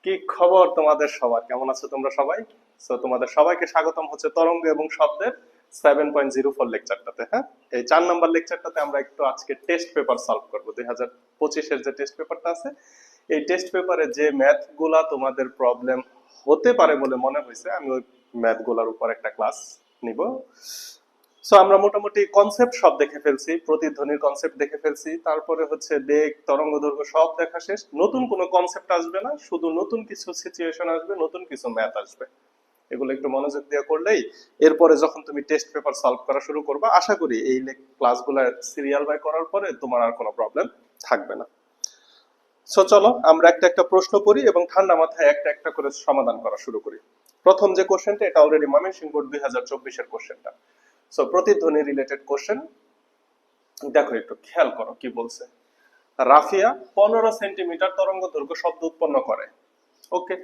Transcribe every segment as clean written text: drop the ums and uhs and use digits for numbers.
কি খবর তোমাদের সবার? কেমন আছো তোমরা সবাই? তোমাদের সবাইকে স্বাগতম হচ্ছে তরঙ্গ এবং শব্দের 7.04 লেকচারটাতে। হ্যাঁ, এই 4 নম্বর লেকচারটাতে আমরা একটু আজকে টেস্ট পেপার সলভ করবো। 2025-এর যে টেস্ট পেপারটা আছে, এই টেস্ট পেপারে যে ম্যাথ গুলা তোমাদের প্রবলেম হতে পারে বলে মনে হয়েছে, আমি ওই ম্যাথ গুলার উপর একটা ক্লাস নিব। আমরা মোটামুটি কনসেপ্ট সব দেখে ফেলছি, প্রতিধ্বনির কনসেপ্ট দেখে ফেলছি, তারপরে হচ্ছে বেগ, তরঙ্গ দৈর্ঘ্য সব দেখা শেষ। নতুন কোনো কনসেপ্ট আসবে না, শুধু নতুন কিছু সিচুয়েশন আসবে, নতুন কিছু ম্যাথ আসবে। এগুলো একটু মনোযোগ দিয়ে করলেই এরপরে যখন তুমি টেস্ট পেপার সলভ করা শুরু করবে, আশা করি এই ক্লাসগুলো সিরিয়াল বাই করার পরে তোমার আর কোনো প্রবলেম থাকবে না। চলো আমরা একটা একটা প্রশ্ন করি এবং ঠান্ডা মাথায় একটা একটা করে সমাধান করা শুরু করি। প্রথম যে কোশ্চেনটা, এটা অলরেডি ময়মনসিংহ বোর্ড 2024-এর কোশ্চেনটা। প্রতিধ্বনি রিলেটেড কোশ্চেন। দেখো একটু খেয়াল করো কি বলছে। রাফিয়া 15 সেন্টিমিটার তরঙ্গ দৈর্ঘ্য শব্দ উৎপন্ন করে। ওকে,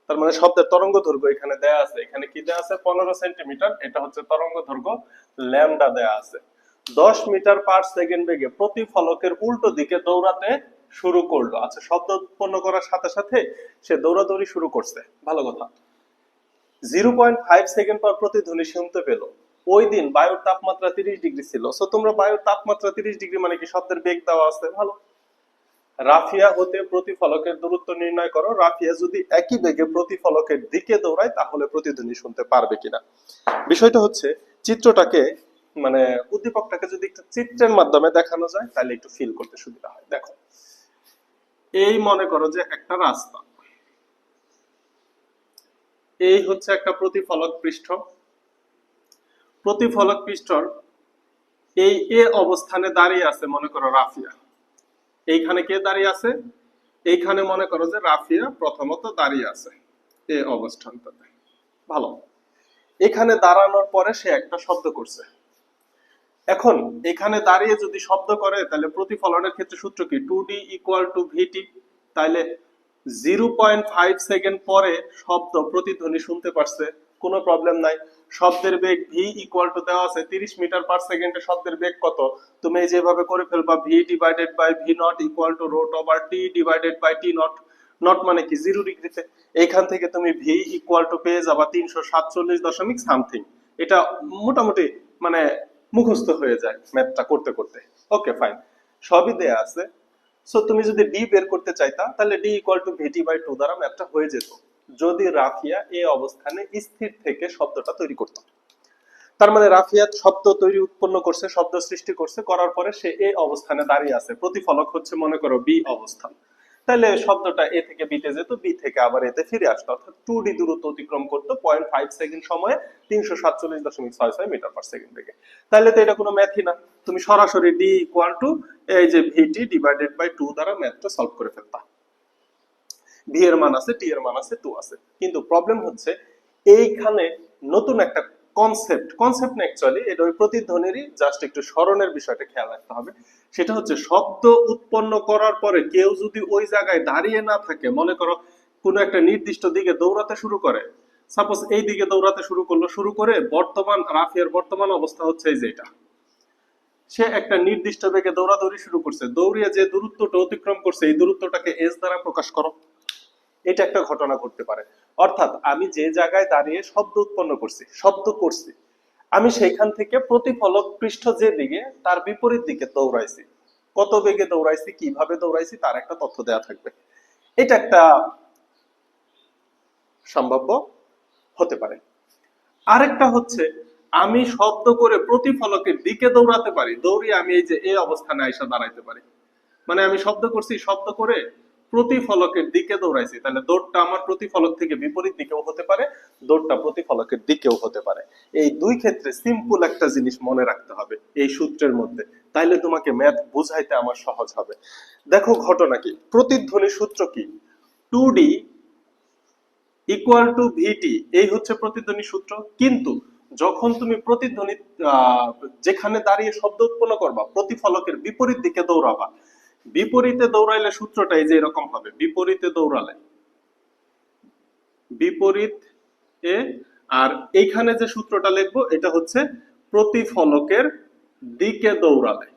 তার মানে শব্দের তরঙ্গ দৈর্ঘ্য এখানে দেয়া আছে। এখানে কি দেয়া আছে? 15 সেন্টিমিটার। এটা হচ্ছে তরঙ্গ দৈর্ঘ্য, ল্যামডা দেয়া আছে। 10 মিটার পার সেকেন্ড বেগে প্রতি ফলকের উল্টো দিকে দৌড়াতে শুরু করলো। আচ্ছা, শব্দ উৎপন্ন করার সাথে সাথে সে দৌড়াদৌড়ি শুরু করছে, ভালো কথা। 0.5 সেকেন্ড পর প্রতিধ্বনি শুনতে পেল। ওই দিন বায়ুর তাপমাত্রা 30 ডিগ্রি ছিল। তোমরা বায়ুর তাপমাত্রা 30 ডিগ্রি মানে কি শব্দের বেগ দেওয়া আছে, ভালো। রাফিয়া হতে প্রতিফলকের দূরত্ব নির্ণয় করো। রাফিয়া যদি একই বেগে প্রতিফলকের দিকে দৌড়ায় তাহলে প্রতিধ্বনি শুনতে পারবে কিনা। বিষয়টা হচ্ছে, চিত্রটাকে মানে উদ্দীপকটাকে যদি একটু চিত্রের মাধ্যমে দেখানো যায় তাহলে একটু ফিল করতে সুবিধা হয়। দেখো, এই মনে করো যে একটা রাস্তা, এই হচ্ছে একটা প্রতিফলক পৃষ্ঠ। প্রতিফলক পৃষ্ঠর এই এ অবস্থানে দাঁড়িয়ে আছে মনে করো রাফিয়া। এইখানে কে দাঁড়িয়ে আছে? এইখানে মনে করো যে রাফিয়া প্রথমত দাঁড়িয়ে আছে এ অবস্থানটাতে, ভালো। এখানে দাঁড়ানোর পরে সে একটা শব্দ করছে। এখন এখানে দাঁড়িয়ে যদি শব্দ করে তাহলে প্রতিফলনের ক্ষেত্রে সূত্র কি? 2d = vt। তাইলে 0.5 সেকেন্ড পরে শব্দ প্রতিধ্বনি শুনতে পারছে, কোনো প্রবলেম নাই। শব্দের বেগ v = দেওয়া আছে 30 মিটার পার সেকেন্ডে। শব্দের বেগ কত? তুমি যেভাবে করে ফেলবা, v / v0 √t / t0। Not মানে কি 0 ডিগ্রিতে। এইখান থেকে তুমি v = পেয়ে যাবা 347 দশমিক সামথিং। এটা মোটামুটি মানে মুখস্থ হয়ে যায় ম্যাথটা করতে করতে। ওকে, ফাইন, সবই দেয়া আছে। তুমি যদি ডি বের করতে চাইতা তাহলে d = vt/2 দ্বারা ম্যাথটা হয়ে যেত, যদি রাফিয়া এই অবস্থানে স্থির থেকে শব্দটা তৈরি করত। তার মানে রাফিয়া শব্দ তৈরি উৎপন্ন করছে, শব্দ সৃষ্টি করছে, করার পরে সে এই অবস্থানে দাঁড়িয়ে আছে। প্রতিফলক হচ্ছে মনে করো বি অবস্থান। তাহলে শব্দটা এ থেকে বিতে যেত, বি থেকে আবার এতে ফিরে আসতো, অর্থাৎ 2d দূরত্ব অতিক্রম করতো 0.5 সেকেন্ড সময়ে 347.66 মিটার পার সেকেন্ড থেকে। তাহলে তো এটা কোনো ম্যাথই না, তুমি সরাসরি d = এই যে vt/2 দ্বারা ম্যাথটা সলভ করে ফেলতা। ভি এর মান আছে, টি এর মান আছে, 2 আছে। কিন্তু প্রবলেম হচ্ছে এইখানে নতুন একটা কনসেপ্ট না, অ্যাকচুয়ালি এটা ওই প্রতিধ্বনিরই জাস্ট একটু স্মরণের বিষয়টা খেয়াল রাখতে হবে। সেটা হচ্ছে, শব্দ উৎপন্ন করার পরে কেউ যদি ওই জায়গায় দাঁড়িয়ে না থাকে, মনে করো কোনো একটা নির্দিষ্ট দিকে দৌড়াতে শুরু করে, সাপোজ এই দিকে দৌড়াতে শুরু করে বর্তমান রাফিয়ার বর্তমান অবস্থা হচ্ছে এই যে এটা, সে একটা নির্দিষ্ট বেগে দৌড়াদৌড়ি শুরু করছে, দৌড়িয়ে যে দূরত্বটা অতিক্রম করছে এই দূরত্বটাকে এস দ্বারা প্রকাশ করো। এটা একটা ঘটনা ঘটতে পারে। অর্থাৎ আমি যে জায়গায় দাঁড়িয়ে শব্দ উৎপন্ন করছি, আমি সেইখান থেকে প্রতিফলক পৃষ্ঠ যে দিকে তার বিপরীত দিকে দৌড়াইছি। কত বেগে দৌড়াইছি, কিভাবে দৌড়াইছি তার একটা তথ্য দেওয়া থাকবে। এটা একটা সম্ভাব্য হতে পারে। আরেকটা হচ্ছে, আমি শব্দ করে প্রতিফলকের দিকে দৌড়াতে পারি, দৌড়িয়ে আমি এই যে এই অবস্থানে আইসা দাঁড়াইতে পারি। মানে আমি শব্দ করছি, শব্দ করে প্রতিফলকের দিকে দৌড়াইছি, তাহলে দৌড়টা আমার প্রতিফলক থেকে বিপরীত দিকেও হতে পারে, দৌড়টা প্রতিফলকের দিকেও হতে পারে। এই দুই ক্ষেত্রে সিম্পল একটা জিনিস মনে রাখতে হবে এই সূত্রের মধ্যে, তাইলে তোমাকে ম্যাথ বুঝাইতে আমার সহজ হবে। দেখো ঘটনা কি, প্রতিধ্বনির সূত্র কি? 2d = vt, এই হচ্ছে প্রতিধ্বনি সূত্র। কিন্তু যখন তুমি প্রতিধ্বনি যেখানে দাঁড়িয়ে শব্দ উৎপন্ন করবা, প্রতিফলকের বিপরীত দিকে দৌড়াবা, বিপরীতে দৌড়াইলে সূত্রটা এই যে এরকম হবে। বিপরীতে দৌড়ালে বিপরীত এ, আর এইখানে যে সূত্রটা লিখবো এটা হচ্ছে প্রতিফলকের দিকে দৌড়ালে।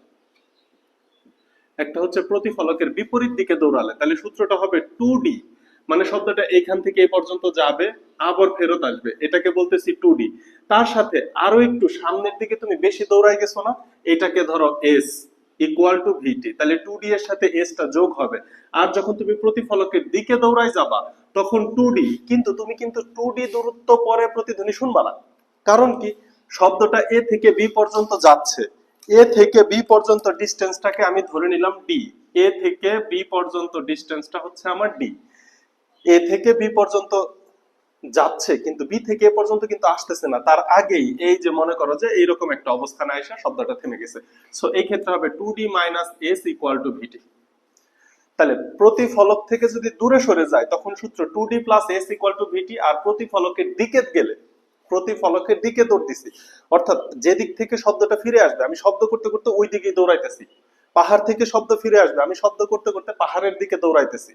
একটা হচ্ছে প্রতিফলকের বিপরীত দিকে দৌড়ালে, তাহলে সূত্রটা হবে 2d মানে শব্দটা এখান থেকে এই পর্যন্ত যাবে আবার ফেরত আসবে, এটাকে বলতেছি 2D। তার সাথে আরো একটু সামনের দিকে তুমি বেশি দৌড়াই গেছো না, এটাকে ধরো s ইকুয়াল টু ভিটি, তাহলে 2D এর সাথে s টা যোগ হবে। আর যখন তুমি প্রতিফলকের দিকে দৌড়াই যাবা তখন 2D, কিন্তু তুমি কিন্তু 2D দূরত্ব পরে প্রতিধ্বনি শুনবা না। কারণ কি, শব্দটা এ থেকে বি পর্যন্ত যাচ্ছে, এ থেকে বি পর্যন্ত ডিস্টেন্সটাকে আমি ধরে নিলাম ডি, এ থেকে বি পর্যন্ত ডিস্টেন্সটা হচ্ছে আমার ডি। এ থেকে বি পর্যন্ত যাচ্ছে কিন্তু বি থেকে এ পর্যন্ত কিন্তু আসতেছে না, তার আগেই এই যে মনে করো যে এইরকম একটা অবস্থানে আইসা শব্দটা থেমে গেছে। সো এই ক্ষেত্রে হবে 2D minus s equal to v t. তাহলে প্রতিফলক থেকে যদি দূরে সরে যায় তখন সূত্র 2D plus s equal to v t, আর প্রতিফলকের দিকে গেলে, প্রতিফলকের দিকে দৌড় দিছি, অর্থাৎ যে দিক থেকে শব্দটা ফিরে আসবে আমি শব্দ করতে করতে ওই দিকেই দৌড়াইতেছি, পাহাড় থেকে শব্দ ফিরে আসবে আমি শব্দ করতে করতে পাহাড়ের দিকে দৌড়াইতেছি,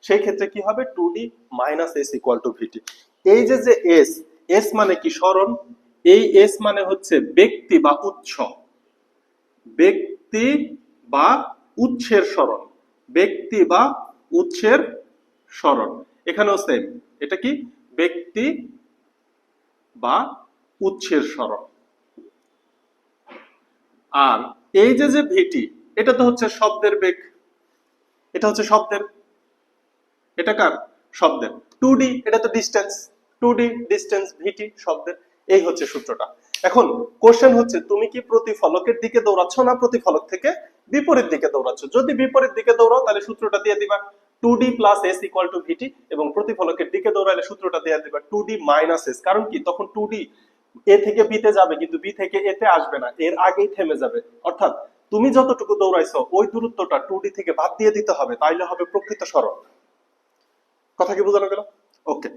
সেই ক্ষেত্রে কি হবে 2D minus s equal to v t. এই যে যে এস, এস মানে কি স্মরণ, এই এস মানে হচ্ছে ব্যক্তি বা উৎস, ব্যক্তি বা উৎসের স্মরণ, ব্যক্তি বা উৎসের স্মরণ, এখানেও সেম, এটা কি ব্যক্তি বা উৎসের স্মরণ। আর এই যে যে ভিটি, এটা তো হচ্ছে শব্দের বেগ, এটা হচ্ছে শব্দের, এটা কার, শব্দের। 2D এটা তো ডিস্টেন্স, 2D ডিস্টেন্স ভিটি শব্দের, এই হচ্ছে সূত্রটা। এখন কোশ্চেন হচ্ছে তুমি কি প্রতিফলকের দিকে দৌড়াচ্ছ না প্রতিফলক থেকে বিপরীত দিকে দৌড়াচ্ছ? যদি বিপরীত দিকে দৌড়াও তাহলে সূত্রটা দিয়ে দিবা 2D plus s equal to v t, এবং প্রতিফলকের দিকে দৌড়ালে সূত্রটা দিয়ে দিবা 2D মাইনাস এস। কারণ কি, তখন 2D এ থেকে বি তে যাবে কিন্তু বি থেকে এ তে আসবে না, এর আগেই থেমে যাবে। অর্থাৎ তুমি যতটুকু দৌড়াইছো ওই দূরত্বটা 2D থেকে বাদ দিয়ে দিতে হবে, তাইলে হবে প্রকৃত সরণ। কথা কি বোঝানো গেল? ওকে,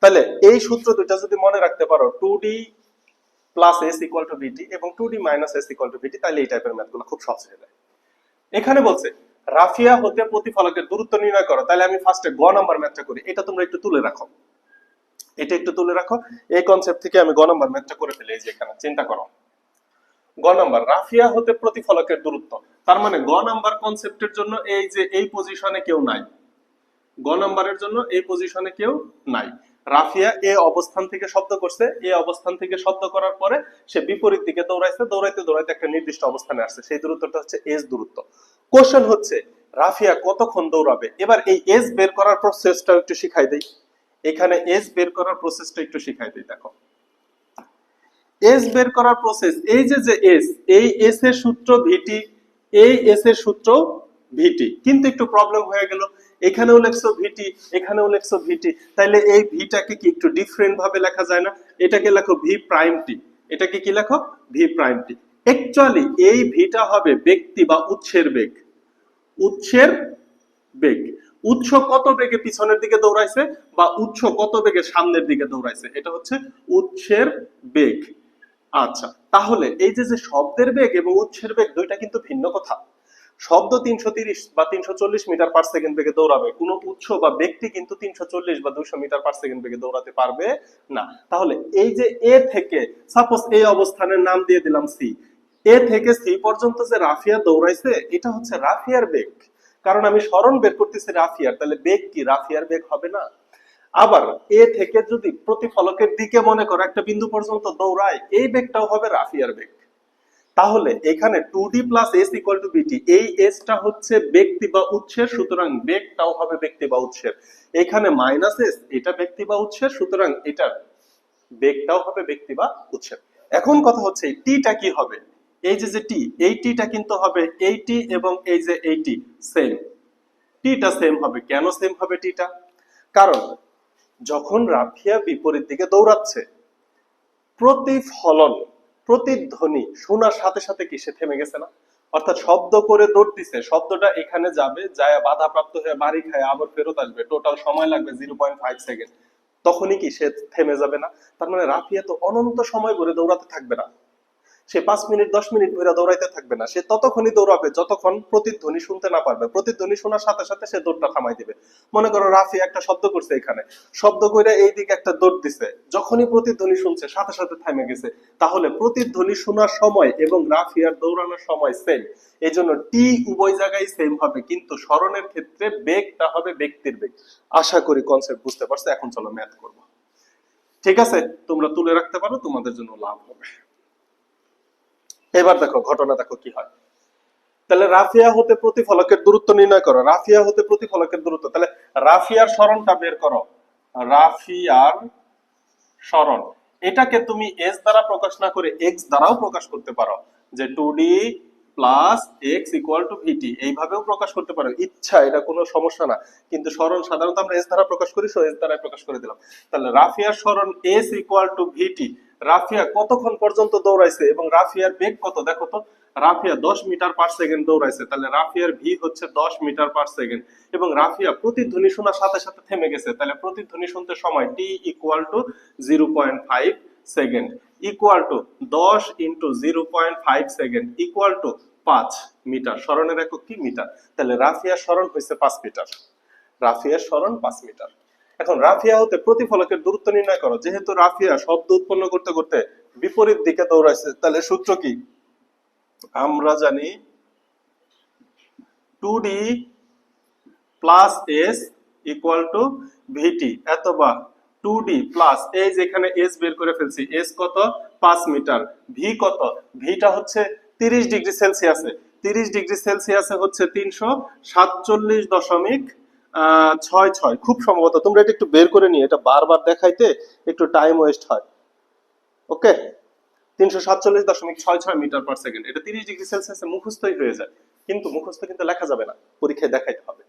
তাহলে এই সূত্র দুইটা যদি মনে রাখতে পারো 2D plus s equal to v t এবং 2D minus s equal to v t, তাহলে এই টাইপের ম্যাথগুলো খুব সহজ হয়ে যায়। এখানে বলছে রাফিয়া হতে প্রতিফলকের দূরত্ব নির্ণয় করো, তাহলে আমি ফার্স্টে গ নাম্বার ম্যাথটা করি, এটা তোমরা একটু তুলে রাখো, এটা একটু তুলে রাখো, এই কনসেপ্ট থেকে আমি গ নাম্বার ম্যাথটা করে ফেলি। এই যে এখানে চিন্তা করো, গ নাম্বার রাফিয়া হতে প্রতিফলকের দূরত্ব, তার মানে গ নাম্বার কনসেপ্টের জন্য এই যে এই পজিশনে কেউ নাই, গ নাম্বারের জন্য এই পজিশনে কেউ নাই। রাফিয়া এ অবস্থান থেকে শব্দ করছে, এ অবস্থান থেকে শব্দ করার পরে সে বিপরীত দিকে দৌড়াইছে, দৌড়াইতে দৌড়াইতে একটা নির্দিষ্ট অবস্থানে আসছে, সেই দূরত্বটা হচ্ছে এস দূরত্ব। কোশ্চেন হচ্ছে রাফিয়া কতক্ষণ দৌড়াবে। এবার এই এস বের করার প্রসেসটা একটু শিখাই দেই, এখানে এস বের করার প্রসেসটা একটু শিখাই দেই। দেখো এস বের করার প্রসেস, এই যে যে এস, এই এস এর সূত্র ভিটি, এই এস এর সূত্র ভিটি, কিন্তু একটু প্রবলেম হয়ে গেল, এখানেও লেখছো ভিটি, এখানেও লেখছো ভিটি, তাইলে এই ভিটাকে কি একটু ডিফারেন্ট ভাবে লেখা যায় না? এটাকে লেখো ভি প্রাইম টি, এটাকে কি লেখো ভি প্রাইম টি। অ্যাকচুয়ালি এই ভিটা হবে ব্যক্তি বা উৎসের বেগ, উৎসের বেগ, উৎস কত বেগে পিছনের দিকে দৌড়াইছে বা উৎস কত বেগে সামনের দিকে দৌড়াইছে, এটা হচ্ছে উৎসের বেগ। আচ্ছা, তাহলে এই যে যে শব্দের বেগ এবং উৎসের বেগ দুইটা কিন্তু ভিন্ন কথা। শব্দ 330 বা 340 মিটার পার সেকেন্ড বেগে দৌড়াবে, কোন উৎস বা ব্যক্তি কিন্তু 340 বা 200 মিটার পার সেকেন্ড বেগে দৌড়াতে পারবে না। তাহলে এই যে এ থেকে, সাপোজ এই অবস্থানের নাম দিয়ে দিলাম সি, এ থেকে সি পর্যন্ত যে রাফিয়া দৌড়াইছে এটা হচ্ছে রাফিয়ার বেগ, কারণ আমি স্মরণ বের করতেছি রাফিয়ার, তাহলে বেগ কি রাফিয়ার বেগ হবে না? আবার এ থেকে যদি প্রতিফলকের দিকে মনে করো একটা বিন্দু পর্যন্ত দৌড়ায়, এই বেগটাও হবে রাফিয়ার বেগ। তাহলে এখানে 2D plus s equal two বিটি, এই এসটা হচ্ছে ব্যক্তি বা উৎসের, সুতরাং বেগটাও হবে ব্যক্তি বা উৎসের। এখানে মাইনাস এস, এটা ব্যক্তি বা উৎসের, সুতরাং এটার বেগটাও হবে ব্যক্তি বা উৎসের। এখন কথা হচ্ছে এই টিটা কি হবে, এই যে যে টি, এই টিটা কিন্তু হবে এই টি এবং এই যে এই টি সেম, টিটা সেম হবে। কেন সেম হবে টিটা? কারণ যখন রাফিয়া বিপরীত দিকে দৌড়াচ্ছে প্রতিফলন, প্রতিধ্বনি শোনার সাথে সাথে কি সে থেমে গেছে না? অর্থাৎ শব্দ করে দৌড় দিছে, শব্দটা এখানে যাবে, যায় বাধাপ্রাপ্ত হয়ে বাড়ি খায় আবার ফেরত আসবে, টোটাল সময় লাগবে 0.5 সেকেন্ড, তখনই কি সে থেমে যাবে না? তার মানে রাফিয়া তো অনন্ত সময় ধরে দৌড়াতে থাকবে না, সে 5 মিনিট 10 মিনিট ধরে দৌড়াইতে থাকবে না, সে ততক্ষণই দৌড়াবে যতক্ষণ প্রতিধ্বনি শুনতে না পারবে। প্রতিধ্বনি শোনার সাথে সাথে সে দৌড়টা থামাই দিবে। মনে করো রাফি একটা শব্দ করছে, এখানে শব্দ কইরা এইদিকে একটা দৌড় দিছে, যখনই প্রতিধ্বনি শুনছে সাথে সাথে থেমে গেছে। তাহলে প্রতিধ্বনি শোনার সময় এবং রাফিয়ার দৌড়ানোর সময় সেম, এই জন্য টি উভয় জায়গায় সেম হবে, কিন্তু স্মরণের ক্ষেত্রে বেগটা হবে ব্যক্তির বেগ। আশা করি কনসেপ্ট বুঝতে পারছো। এখন চলো ম্যাথ করবো। ঠিক আছে, তোমরা তুলে রাখতে পারো, তোমাদের জন্য লাভ হবে। এবার দেখো ঘটনা, দেখো কি হয়। তাহলে রাফিয়া হতে প্রতিফলকের দূরত্ব নির্ণয় করো। রাফিয়া হতে প্রতিফলকের দূরত্ব, তাহলে রাফিয়ার সরণটা বের করো। রাফিয়ার সরণ, এটাকে তুমি এস দ্বারা প্রকাশ না করে এক্স দ্বারাও প্রকাশ করতে পারো, যে 2d plus x equal to v t, এইভাবেও প্রকাশ করতে পারো ইচ্ছা, এটা কোনো সমস্যা না। কিন্তু সরণ সাধারণত আমরা এস দ্বারা প্রকাশ করি, সো এস দ্বারা প্রকাশ করে দিলাম। তাহলে রাফিয়ার সরণ এস ইকুয়াল টু ভিটি। রাফিয়া কতক্ষণ পর্যন্ত দৌড়াইছে এবং রাফিয়ার বেগ কত দেখো তো। রাফিয়া 10 মিটার পার সেকেন্ড দৌড়াইছে, তাহলে রাফিয়ার ভি হচ্ছে 10 মিটার পার সেকেন্ড। এবং রাফিয়া প্রতিধ্বনি শোনার সাথে সাথে থেমে গেছে, তাহলে প্রতিধ্বনি শুনতে সময় t equal to 0.5 second, equal to 10 into 0.5 second equal to 5 metre. সরণের একক কি? মিটার। তাহলে রাফিয়ার সরণ হয়েছে 5 মিটার। রাফিয়ার সরণ 5 মিটার। এখন রাফিয়া হতে প্রতিফলকের দূরত্ব নির্ণয় করো। যেহেতু রাফিয়া শব্দ উৎপন্ন করতে করতে বিপরীত দিকে দৌড়াইছে, তাহলে সূত্র কি? আমরা জানি 2d plus s equal to v t, অথবা 2d প্লাস, এই যেখানে এস বের করে ফেলছি, এস কত? 5 মিটার। ভি কত? ভিটা হচ্ছে 30 ডিগ্রি সেলসিয়াসে, 30 ডিগ্রি সেলসিয়াসে হচ্ছে 347.66। খুব সম্ভবত তোমরা এটা একটু বের করে নিয়ে, এটা বারবার দেখাইতে একটু টাইম ওয়েস্ট হয়। ওকে, 347.66 মিটার পার সেকেন্ড, এটা 30 ডিগ্রি সেলসিয়াসে মুখস্থই হয়ে যায়, কিন্তু মুখস্থ কিন্তু লেখা যাবে না, পরীক্ষায় দেখাইতে হবে।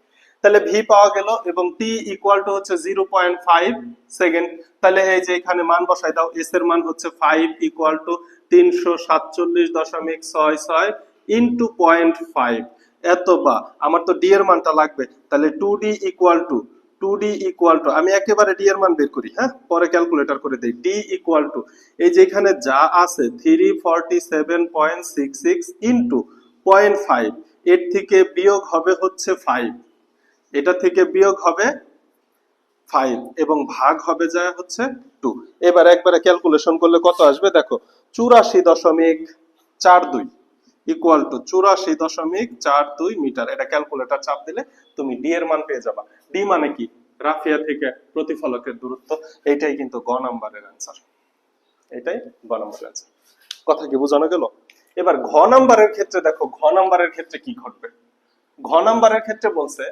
তাহলে ভি পাওয়া গেল এবং টি ইকুয়াল টু হচ্ছে 0.5 সেকেন্ড। তাহলে এই যে এখানে মান বসাই দাও, এস এর মান হচ্ছে 5 ইকুয়াল টু 347.66 ইন্টু 0.5, এত বা আমার তো ডি এর মানটা লাগবে, তাহলে 2d equal to 2d equal to, আমি একেবারে ডি এর মান বের করি, হ্যাঁ, পরে ক্যালকুলেটর করে দেই। ডি ইকুয়াল টু, এই যে এখানে যা আছে 347.66 ইন্টু 0.5, এর থেকে বিয়োগ হবে হচ্ছে 5, এটা থেকে বিয়োগ হবে 5 এবং ভাগ হবে যায় হচ্ছে 2। এবার একবারে ক্যালকুলেশন করলে কত আসবে দেখো, 84.42 ইকুয়াল টু 84.42 মিটার। এটা ক্যালকুলেটর চাপ দিলে তুমি ডি এর মান পেয়ে যাবা। ডি মানে কি? রাফিয়া থেকে প্রতিফলকের দূরত্ব। এইটাই কিন্তু গ নাম্বারের অ্যান্সার, এটাই গ নাম্বারের অ্যান্সার। কথা কি বোঝানো গেল? এবার ঘ নাম্বারের ক্ষেত্রে দেখো, ঘ নাম্বারের ক্ষেত্রে কি ঘটবে। ঘ নাম্বারের ক্ষেত্রে বলছে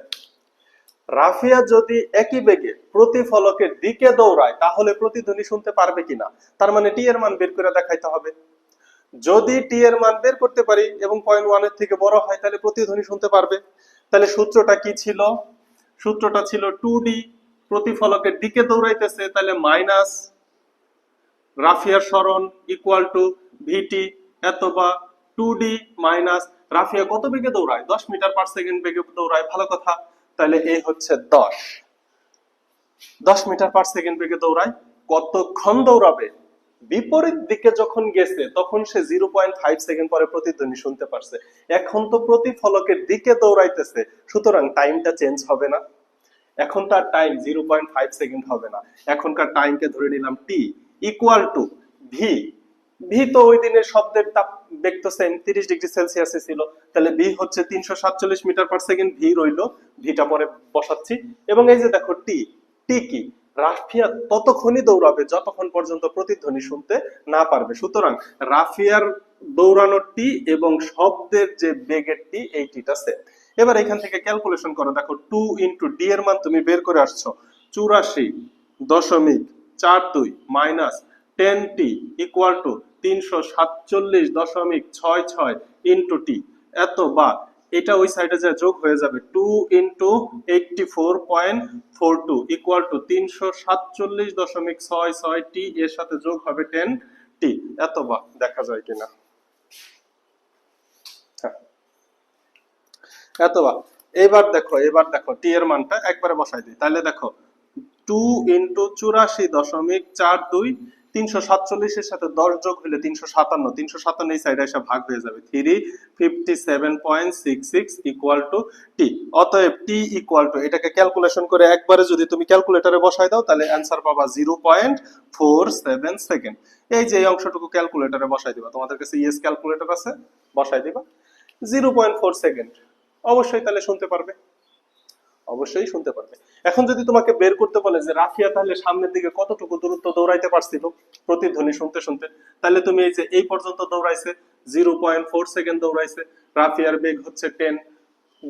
রাফিয়া যদি একই বেগে প্রতিফলকের দিকে দৌড়ায় তাহলে প্রতিধ্বনি শুনতে পারবে কিনা। তার মানে টি এর মান বের করে দেখাইতে হবে। যদি টি এর মান বের করতে পারি এবং 0.1 এর থেকে বড় হয় তাহলে প্রতিধ্বনি শুনতে পারবে। তাহলে সূত্রটা কি ছিল? সূত্রটা ছিল 2d, প্রতিফলকের দিকে দৌড়াইতেছে, তাহলে মাইনাস রাফিয়ার সরণ ইকুয়াল টু ভিটি, অথবা 2d মাইনাস রাফিয়া কত বেগে দৌড়ায়? 10 মিটার পার সেকেন্ড বেগে দৌড়ায়, ভালো কথা। তাহলে এই হচ্ছে 10 মিটার পার সেকেন্ড বেগে দৌড়ায়। কতক্ষণ দৌড়াবে? বিপরীত দিকে যখন গেছে তখন সে 0.5 সেকেন্ড পরে প্রতিধ্বনি শুনতে পারছে। এখন তো প্রতিফলকের দিকে দৌড়াইতেছে, সুতরাং টাইমটা চেঞ্জ হবে না। এখন তার টাইম 0.5 সেকেন্ড হবে না, এখনকার টাইমকে ধরে নিলাম টি ইকুয়াল টু ভি। ভি তো ওই দিনের শব্দের তাপ বেগ তো সেম, 30 ডিগ্রি সেলসিয়াসে ছিল, তাহলে ভি হচ্ছে 347 মিটার পার সেকেন্ড। ভি রইলো, ভিটা পরে বসাচ্ছি। এবং এই যে দেখো টি, টি কি? রাফিয়া ততক্ষণই দৌড়াবে যতক্ষণ পর্যন্ত প্রতিধ্বনি শুনতে না পারবে। সুতরাং রাফিয়ার দৌড়ানোর টি এবং শব্দের যে বেগের টি, এই টিটা সেম। এবার এখান থেকে ক্যালকুলেশন করো, দেখো 2 ইন্টু ডি এর মান তুমি বের করে আসছো 84.42 minus 10t equal to 347.66 into t, এত বা এটা ওই সাইডে যা যোগ হয়ে যাবে 2 ইন্টু 84.42 ইকুয়াল টু 347.66 টি, এর সাথে যোগ হবে 10t, এত বা দেখা যায় কিনা। এতবা এবার দেখো টি এর মানটা একবারে বসাই দিই। তাহলে দেখো 2 ইন্টু 84.42 347 এর সাথে 10 যোগ হলে 357, 357 এই সাইডে এসে ভাগ হয়ে যাবে, 357.66 ইকুয়াল টু টি। অতএব টি ইকুয়াল টু, এটাকে ক্যালকুলেশন করে একবারে যদি তুমি ক্যালকুলেটরে বসাই দাও তাহলে অ্যান্সার পাবা 0.47 সেকেন্ড। এই যে এই অংশটুকু ক্যালকুলেটরে বসাই দিবা, তোমাদের কাছে ইএস ক্যালকুলেটর আছে, বসাই দিবা 0.4 সেকেন্ড। অবশ্যই তাহলে শুনতে পারবে, অবশ্যই শুনতে পারবে। এখন যদি তোমাকে বের করতে বলে যে রাফিয়া তাহলে সামনের দিকে কতটুকু দূরত্ব দৌড়াইতে পারছিল প্রতিধ্বনি শুনতে শুনতে, তাহলে তুমি এই যে এই পর্যন্ত দৌড়াইছে 0.4 সেকেন্ড দৌড়াইছে, রাফিয়ার বেগ হচ্ছে 10,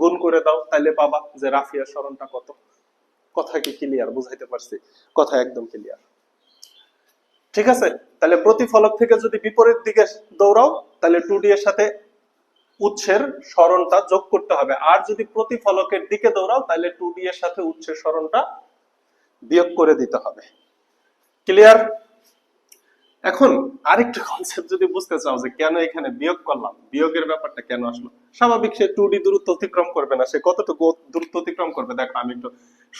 গুণ করে দাও, তাহলে পাবা যে রাফিয়ার সরণটা কত। কথা কি ক্লিয়ার? বুঝাইতে পারছি? কথা একদম ক্লিয়ার। ঠিক আছে, তাহলে প্রতিফলক থেকে যদি বিপরীত দিকে দৌড়াও তাহলে 2D এর সাথে উৎসের সরণটা যোগ করতে হবে, আর যদি প্রতিফলকের দিকে দৌড়াও তাহলে 2D এর সাথে উৎসের সরণটা বিয়োগ করে দিতে হবে। ক্লিয়ার? এখন আরেকটা কনসেপ্ট যদি বুঝতে চাও যে কেন এখানে বিয়োগ করলাম, বিয়োগের ব্যাপারটা কেন আসলো, স্বাভাবিক সে 2D দূরত্ব অতিক্রম করবে না, সে কতটুকু দূরত্ব অতিক্রম করবে দেখো আমি একটু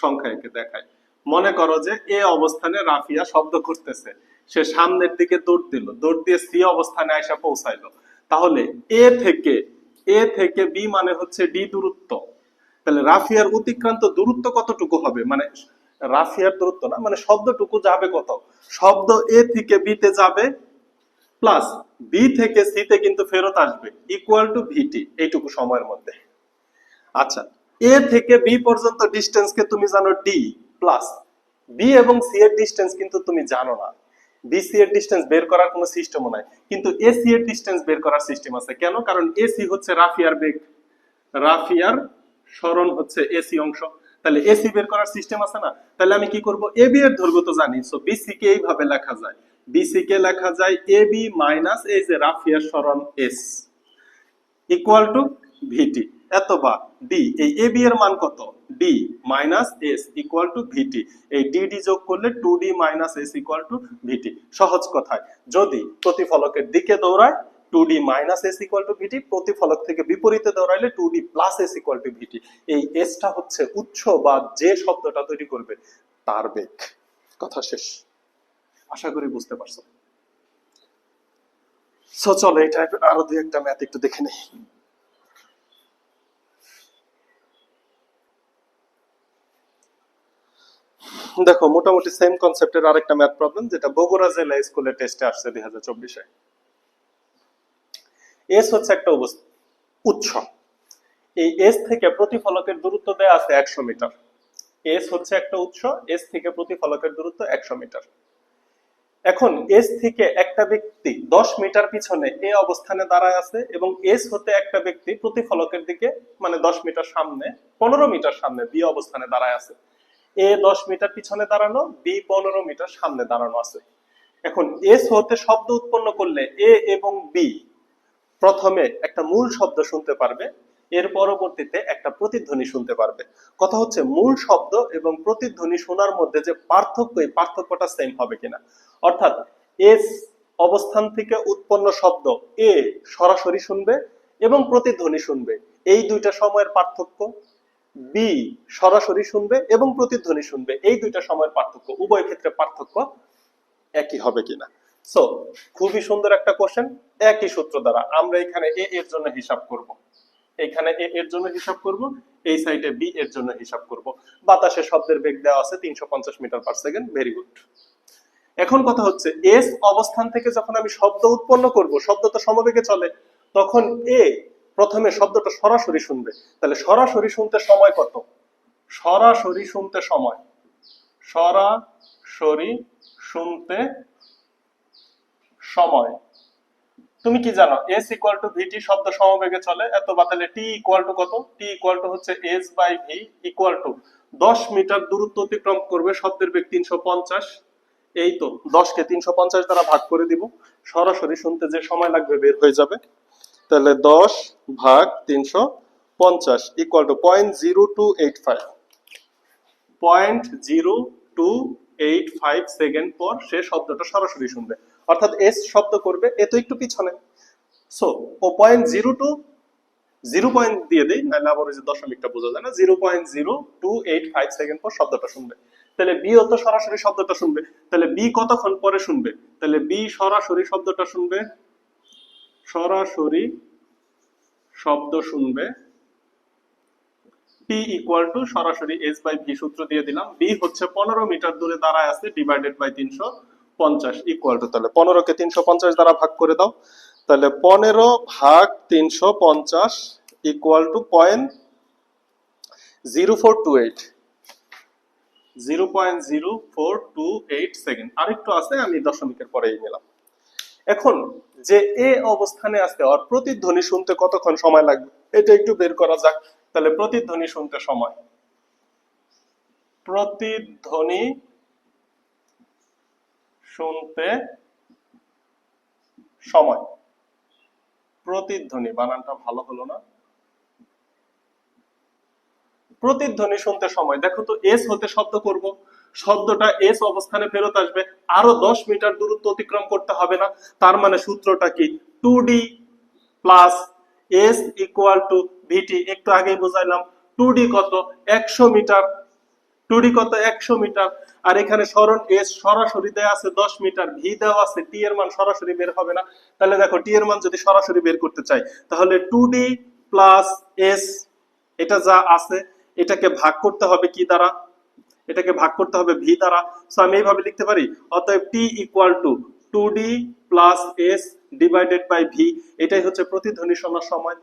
সংখ্যা এঁকে দেখাই। মনে করো যে এ অবস্থানে রাফিয়া শব্দ করতেছে, সে সামনের দিকে দৌড় দিল, দৌড় দিয়ে সি অবস্থানে আয়সা পৌঁছাইলো, তাহলে এ থেকে বি মানে হচ্ছে ডি দূরত্ব, তাহলে রাফিয়ার অতিক্রান্ত দূরত্ব কতটুকু হবে, মানে রাফিয়ার দূরত্ব না, মানে শব্দটুকু যাবে কত, শব্দ এ থেকে বি তে যাবে প্লাস বি থেকে সি তে কিন্তু ফেরত আসবে ইকুয়াল টু ভিটি, এইটুকু সময়ের মধ্যে। আচ্ছা, এ থেকে বি পর্যন্ত ডিস্টেন্স কে তুমি জানো ডি, প্লাস বি এবং সি এর ডিস্টেন্স কিন্তু তুমি জানো না, বিসি এর ডিস্টেন্স বের করার কোনো সিস্টেমও নাই, কিন্তু এসি এর ডিস্টেন্স বের করার সিস্টেম আছে। কেন? কারণ এসি হচ্ছে রাফিয়ার বেগ, রাফিয়ার সরণ হচ্ছে এসি অংশ, তাহলে এসি বের করার সিস্টেম আছে না। তাহলে আমি কি করব, এবি এর দৈর্ঘ্য তো জানি, সো বিসি কে এইভাবে লেখা যায়, বিসি কে লেখা যায় এবি মাইনাস এই যে রাফিয়ার সরণ এস ইকুয়াল টু ভিটি, এত বা ডি, এই এবি এর মান কত, d minus s equal to v t, এই ডিডি যোগ করলে 2D minus s equal to v t. সহজ কথায় যদি প্রতিফলকের দিকে দৌড়ায় 2D minus s equal to v t, প্রতিফলক থেকে বিপরীতে দৌড়াইলে 2D plus s equal to v t. এই এসটা হচ্ছে উচ্চ বা যে শব্দটা তৈরি করবে তার বেগ। কথা শেষ, আশা করি বুঝতে পারছো। সো চলো এটা আরো দুই একটা ম্যাথ একটু দেখে নেই। দেখো মোটামুটি সেম কনসেপ্টের আরেকটা ম্যাথ প্রবলেম, যেটা বগুড়া জেলা স্কুলের টেস্টে আসছে 2024-এ। এস হচ্ছে একটা উৎস, এই এস থেকে প্রতিফলকের দূরত্ব দেয়া আছে 100 মিটার। এস হচ্ছে একটা উৎস, এস থেকে প্রতিফলকের দূরত্ব 100 মিটার। এখন এস থেকে একটা ব্যক্তি 10 মিটার পিছনে এ অবস্থানে দাঁড়ায় আছে, এবং এস হতে একটা ব্যক্তি প্রতিফলকের দিকে মানে 10 মিটার সামনে, 15 মিটার সামনে বি অবস্থানে দাঁড়ায় আছে। এ 10 মিটার পিছনে দাঁড়ানো, বি 15 মিটার সামনে দাঁড়ানো আছে। এখন এস হতে শব্দ উৎপন্ন করলে এ এবং বি প্রথমে একটা মূল শব্দ শুনতে পারবে, এর পরবর্তীতে একটা প্রতিধ্বনি শুনতে পারবে। কথা হচ্ছে মূল শব্দ এবং প্রতিধ্বনি শোনার মধ্যে যে পার্থক্য, এই পার্থক্যটা সেম হবে কিনা। অর্থাৎ এস অবস্থান থেকে উৎপন্ন শব্দ এ সরাসরি শুনবে এবং প্রতিধ্বনি শুনবে, এই দুইটা সময়ের পার্থক্য, বি সরাসরি শুনবে এবং প্রতিধ্বনি শুনবে, এই দুইটা সময়ের পার্থক্য, উভয় ক্ষেত্রে পার্থক্য একই হবে কিনা। সো খুবই সুন্দর একটা কোশ্চেন। একই সূত্র দ্বারা আমরা এখানে এ এর জন্য হিসাব করব, এখানে এ এর জন্য হিসাব করব, এই সাইডে বি এর জন্য হিসাব করব। বাতাসে শব্দের বেগ দেওয়া আছে 350 metre per second, very good. এখন কথা হচ্ছে এস অবস্থান থেকে যখন আমি শব্দ উৎপন্ন করব, শব্দ তো সমবেগে চলে, তখন এ প্রথমে শব্দটা সরাসরি শুনবে, তাহলে সরাসরি শুনতে সময় কত, সরাসরি শুনতে সময়, সরাসরি শুনতে সময় তুমি কি জানো, s ইকুয়াল টু vt, শব্দ সমবেগে চলে, এত বা তাহলে t ইকুয়াল টু কত, t ইকুয়াল টু হচ্ছে s by v equal to 10 metre দূরত্ব অতিক্রম করবে, শব্দের বেগ 350, এই তো 10 কে 350 দ্বারা ভাগ করে দিব, সরাসরি শুনতে যে সময় লাগবে বের হয়ে যাবে। তাহলে 10 ভাগ 350 ইকুয়াল টু 0.0285, 0.0285 সেকেন্ড পর সে শব্দটা সরাসরি শুনবে। অর্থাৎ এস শব্দ করবে, এ তো একটু পিছনে, সো ও 0.02 জিরো পয়েন্ট দিয়ে দেই, নাহলে আবার ওই যে দশমিকটা বোঝা যায় না। 0.0285 সেকেন্ড পর শব্দটা শুনবে। তাহলে বি তো সরাসরি শব্দটা শুনবে। তাহলে বি কতক্ষণ পরে শুনবে? তাহলে বি সরাসরি শব্দটা শুনবে, সরাসরি শব্দ শুনবে টি ইকুয়াল টু সরাসরি এস বাই ভি সূত্র দিয়ে দিলাম। বি হচ্ছে 15 মিটার দূরে দাঁড়ায় আছে, ডিভাইডেড বাই 350 ইকুয়াল টু, তাহলে 15 কে 350 দ্বারা ভাগ করে দাও। তাহলে 15 ভাগ 350 ইকুয়াল টু 0.0428 0.0428 সেকেন্ড। আরেকটু আছে, আমি দশমিকের পরেই নিলাম। এখন যে এ অবস্থানে আছে আর প্রতিধ্বনি শুনতে কতক্ষণ সময় লাগবে এটা একটু বের করা যাক। তাহলে প্রতিধ্বনি শুনতে সময়, প্রতিধ্বনি শুনতে সময়, প্রতিধ্বনি বানানটা ভালো হলো না, প্রতিধ্বনি শুনতে সময়। দেখো তো এস হতে শব্দ করব, শব্দটা এস অবস্থানে ফেরত আসবে, আরো 10 মিটার দূরত্ব অতিক্রম করতে হবে না। তার মানে সূত্রটা কি? 2d plus s equal to v t. একটু আগেই বোঝাইলাম 2d কত? 100 মিটার। 2d কত? 100 মিটার। আর এখানে সরণ এস সরাসরি দেয়া আছে 10 মিটার, ভি দেওয়া আছে, টি এর মান সরাসরি বের হবে না। তাহলে দেখো টি এর মান যদি সরাসরি বের করতে চাই তাহলে 2d প্লাস এস, এটা যা আছে এটাকে ভাগ করতে হবে কি দ্বারা? এটাকে ভাগ করতে হবে ভি দ্বারা। সো আমি এইভাবে লিখতে পারি, অতএব t equal to 2d plus s divided by v. এটাই হচ্ছে প্রতিধ্বনি শোনার সময়।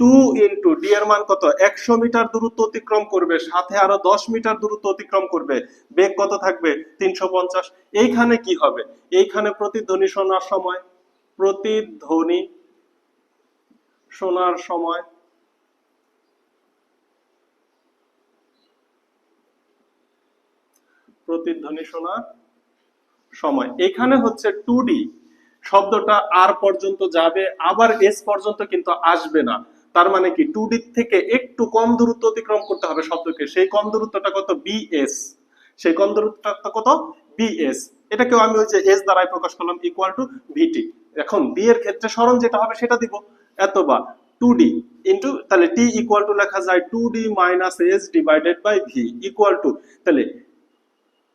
2 ইন্টু ডি এর মান কত? 100 মিটার দূরত্ব অতিক্রম করবে, সাথে আরো 10 মিটার দূরত্ব অতিক্রম করবে, বেগ কত থাকবে? 350। এইখানে কি হবে? এইখানে প্রতিধ্বনি শোনার সময়, প্রতিধ্বনি শোনার সময় প্রতিধ্বনি শোনার সময় এখানে হচ্ছে 2d, শব্দটা আর পর্যন্ত যাবে, আবার এস পর্যন্ত কিন্তু আসবে না। তার মানে কি 2d থেকে একটু কম দূরত্ব অতিক্রম করতে হবে শব্দকে, সেই কম দূরত্বটা কত? bs। সেই কম দূরত্বটা কত? bs। এটাকেও আমি ওই যে s দ্বারাই প্রকাশ করলাম, ইকুয়াল টু vt। এখন b এর ক্ষেত্রে সরণ যেটা হবে সেটা দিব, এত বা 2d ইনটু, তাহলে t ইকুয়াল টু লেখা যায় 2d minus s divided by v equal to, তাহলে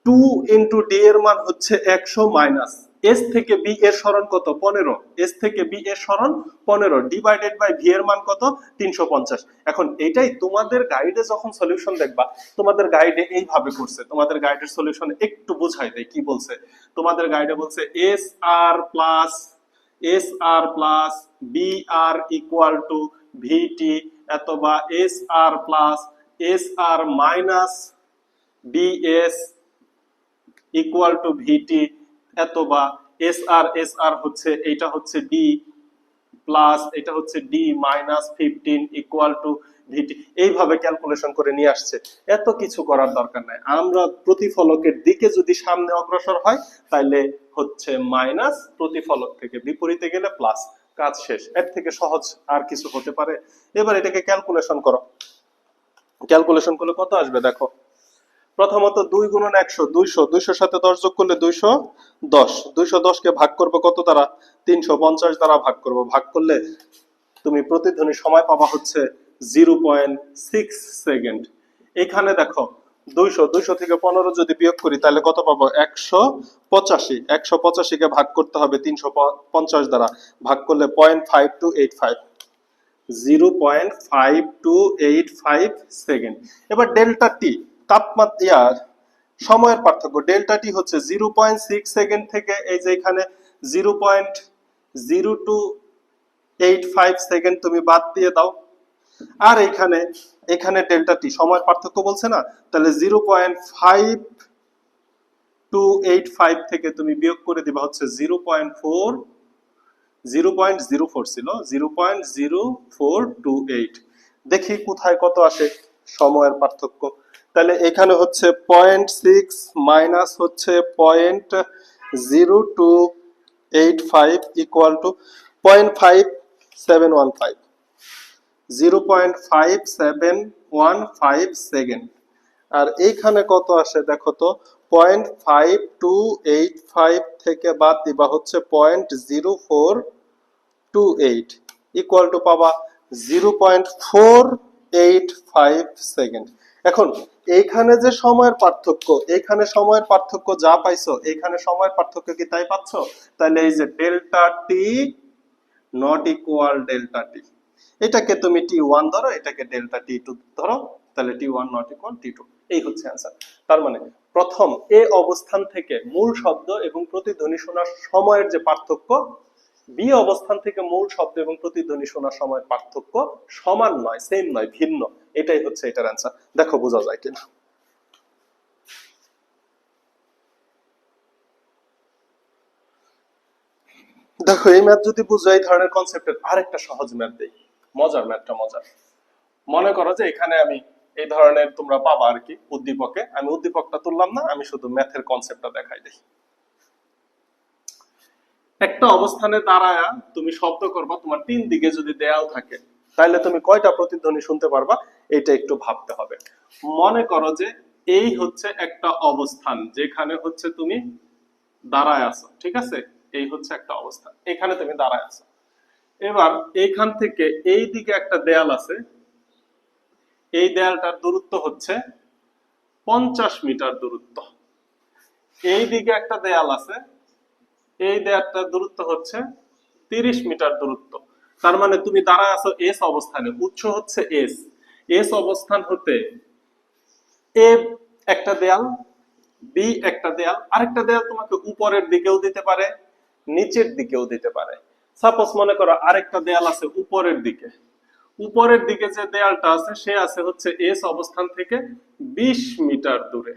2 ইন্টু ডি এর মান হচ্ছে 100 মাইনাস এস থেকে বি এর সরণ কত? 15। এস থেকে বি এর সরণ 15 ডিভাইডেড বাই ভি এর মান কত? 350। এখন এটাই তোমাদের গাইডে যখন সলিউশন দেখবা, তোমাদের গাইডে এইভাবে করছে। তোমাদের গাইডের সলিউশনে একটু বোঝাই দেয় কি বলছে। তোমাদের গাইডে বলছে s r plus b r equal to v t, অথবা s r minus b s equal to v t, অথবা এস আর হচ্ছে এটা হচ্ছে ডি প্লাস এটা হচ্ছে ডি মাইনাস 15 ইকুয়াল টু ভিটি। এইভাবে ক্যালকুলেশন করে নিয়ে আসছে। এত কিছু করার দরকার নাই, আমরা প্রতিফলকের দিকে যদি সামনে অগ্রসর হয় তাহলে হচ্ছে মাইনাস, প্রতিফলক থেকে বিপরীতে গেলে প্লাস, কাজ শেষ। এর থেকে সহজ আর কিছু হতে পারে? এবার এটাকে ক্যালকুলেশন করো। ক্যালকুলেশন করলে কত আসবে দেখো। প্রথমত 2 গুণন 100 200, 200 সাথে 10 যোগ করলে 210, 210 কে ভাগ করব কত দ্বারা? 350 দ্বারা ভাগ করব। ভাগ করলে তুমি প্রতিধ্বনি সময় পাবা হচ্ছে 0.6 সেকেন্ড। এখানে দেখো 200 থেকে 15 যদি বিয়োগ করি তাহলে কত পাবো? 185। 185 কে ভাগ করতে হবে 350 দ্বারা, ভাগ করলে 0.5285, 0.5285 সেকেন্ড। এবার ডেল্টা টি, তাপমাত্রা সময়ের পার্থক্য, ডেল্টা টি হচ্ছে 0.6 সেকেন্ড থেকে এই যে এখানে 0.0285 সেকেন্ড তুমি বাদ দিয়ে দাও। আর এখানে ডেল্টা টি সময়ের পার্থক্য বলছে না, তাহলে 0.5285 থেকে তুমি বিয়োগ করে দিবা হচ্ছে 0.04 ছিল, 0.0428। দেখি কোথায় কত আসে সময়ের পার্থক্য। তাহলে এখানে হচ্ছে 0.6 মাইনাস হচ্ছে 0.0285 ইকুয়াল টু 0.5715, 0.5715 সেকেন্ড। আর এইখানে কত আসে দেখো তো, 0.5285 থেকে বাদ দিবা হচ্ছে 0.0428 ইকুয়াল টু পাবা 0.485 সেকেন্ড। এখন এইখানে যে সময়ের পার্থক্য, এইখানে সময়ের পার্থক্য যা পাইছো, এইখানে সময়ের পার্থক্য কি তাই পাচ্ছ? তাহলে এই যে delta t not equal delta t, এটাকে তুমি T1 ধরো, এটাকে ডেল্টা T2 ধরো, তাহলে T1 নট ইকুয়াল T2। এই হচ্ছে অ্যান্সার। তার মানে প্রথম এ অবস্থান থেকে মূল শব্দ এবং প্রতিধ্বনি শোনার সময়ের যে পার্থক্য, বি অবস্থান থেকে মূল শব্দ এবং প্রতিধ্বনি শোনার সময়ের পার্থক্য সমান নয়, সেম নয়, ভিন্ন। এটাই হচ্ছে এটার অ্যান্সার। দেখো বোঝা যায় কিনা। দেখো এই ম্যাথ যদি বুঝো, এই ধরনের কনসেপ্টের আরেকটা সহজ ম্যাথ দেই, মজার ম্যাথটা মজার। মনে করো যে এখানে আমি এই ধরনের তোমরা পাবা আর কি উদ্দীপকে, আমি উদ্দীপকটা তুললাম না, আমি শুধু ম্যাথের কনসেপ্টটা দেখাই দিই। একটা অবস্থানে দাঁড়ায়া তুমি শব্দ করবা, তোমার তিন দিকে যদি দেয়াল থাকে তাহলে তুমি কয়টা প্রতিধ্বনি শুনতে পারবা, এটা একটু ভাবতে হবে। মনে করো যে এই হচ্ছে একটা অবস্থান যেখানে হচ্ছে তুমি দাঁড়ায় আছো, ঠিক আছে? এই হচ্ছে একটা অবস্থান, এখানে তুমি দাঁড়ায় আছো। এবার এইখান থেকে এই দিকে একটা দেয়াল আছে, এই দেয়ালটার দূরত্ব হচ্ছে 50 মিটার দূরত্ব। এই দিকে একটা দেয়াল আছে, এই দেয়ালটার দূরত্ব হচ্ছে 30 মিটার দূরত্ব। তার মানে তুমি দাঁড়ায় আছো এস অবস্থানে, উৎস হচ্ছে এস। এস অবস্থান হতে এ একটা দেয়াল, বি একটা দেয়াল, আরেকটা দেয়াল তোমাকে উপরের দিকেও দিতে পারে, নিচের দিকেও দিতে পারে। সাপোজ মনে করো আরেকটা দেয়াল আছে উপরের দিকে, উপরের দিকে যে দেয়ালটা আছে সে আছে হচ্ছে এস অবস্থান থেকে 20 মিটার দূরে।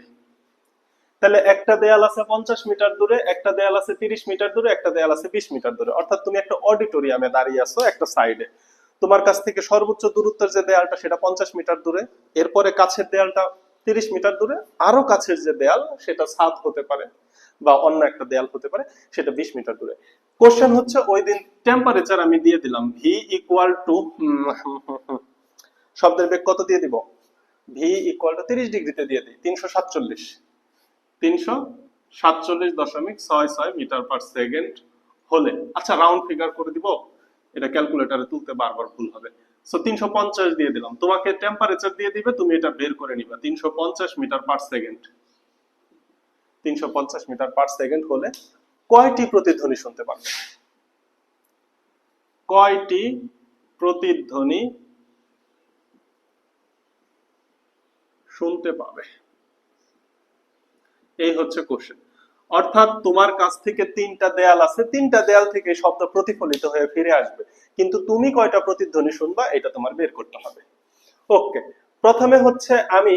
তাহলে একটা দেয়াল আছে 50 মিটার দূরে, একটা দেয়াল আছে 30 মিটার দূরে, একটা দেয়াল আছে 20 মিটার দূরে। অর্থাৎ তুমি একটা অডিটোরিয়ামে দাঁড়িয়ে আছো একটা সাইডে, তোমার কাছ থেকে সর্বোচ্চ দূরত্বের যে দেয়ালটা সেটা 50 মিটার দূরে, এরপরে কাছের দেয়ালটা 30 মিটার দূরে, আরো কাছের যে দেয়াল সেটা ছাদ হতে পারে বা অন্য একটা দেয়াল হতে পারে, সেটা 20 মিটার দূরে। কোশ্চেন হচ্ছে ওই দিন টেম্পারেচার আমি দিয়ে দিলাম ভি ইকুয়াল টু, শব্দের বেগ কত দিয়ে দিব? ভি ইকুয়াল টু 30 ডিগ্রিতে দিয়ে দিই, 347.66 মিটার পার সেকেন্ড হলে, আচ্ছা রাউন্ড ফিগার করে দিব, এটা ক্যালকুলেটরে তুলতে বারবার ভুল হবে। সো 350 দিয়ে দিলাম, তোমাকে টেম্পারেচার দিয়ে দিবে, তুমি এটা বের করে নিবা। 350 metre per second, 350 metre per second হলে কয়টি প্রতিধ্বনি শুনতে পারবে? কয়টি প্রতিধ্বনি শুনতে পাবে? এই হচ্ছে কোশ্চেন। অর্থাৎ তোমার কাছ থেকে তিনটা দেয়াল আছে, তিনটা দেয়াল থেকে শব্দ প্রতিফলিত হয়ে ফিরে আসবে, কিন্তু তুমি কয়টা প্রতিধ্বনি শুনবা এটা তোমার বের করতে হবে। ওকে, প্রথমে হচ্ছে আমি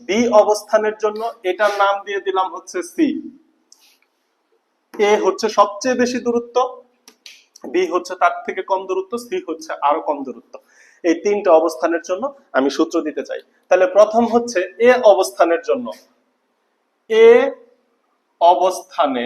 বি অবস্থানের জন্য এটার নাম দিয়ে দিলাম হচ্ছে সি। এ হচ্ছে সবচেয়ে বেশি দূরত্ব, বি হচ্ছে তার থেকে কম দূরত্ব, সি হচ্ছে আরো কম দূরত্ব। এই তিনটা অবস্থানের জন্য আমি সূত্র দিতে চাই। তাহলে প্রথম হচ্ছে এ অবস্থানের জন্য, এ অবস্থানে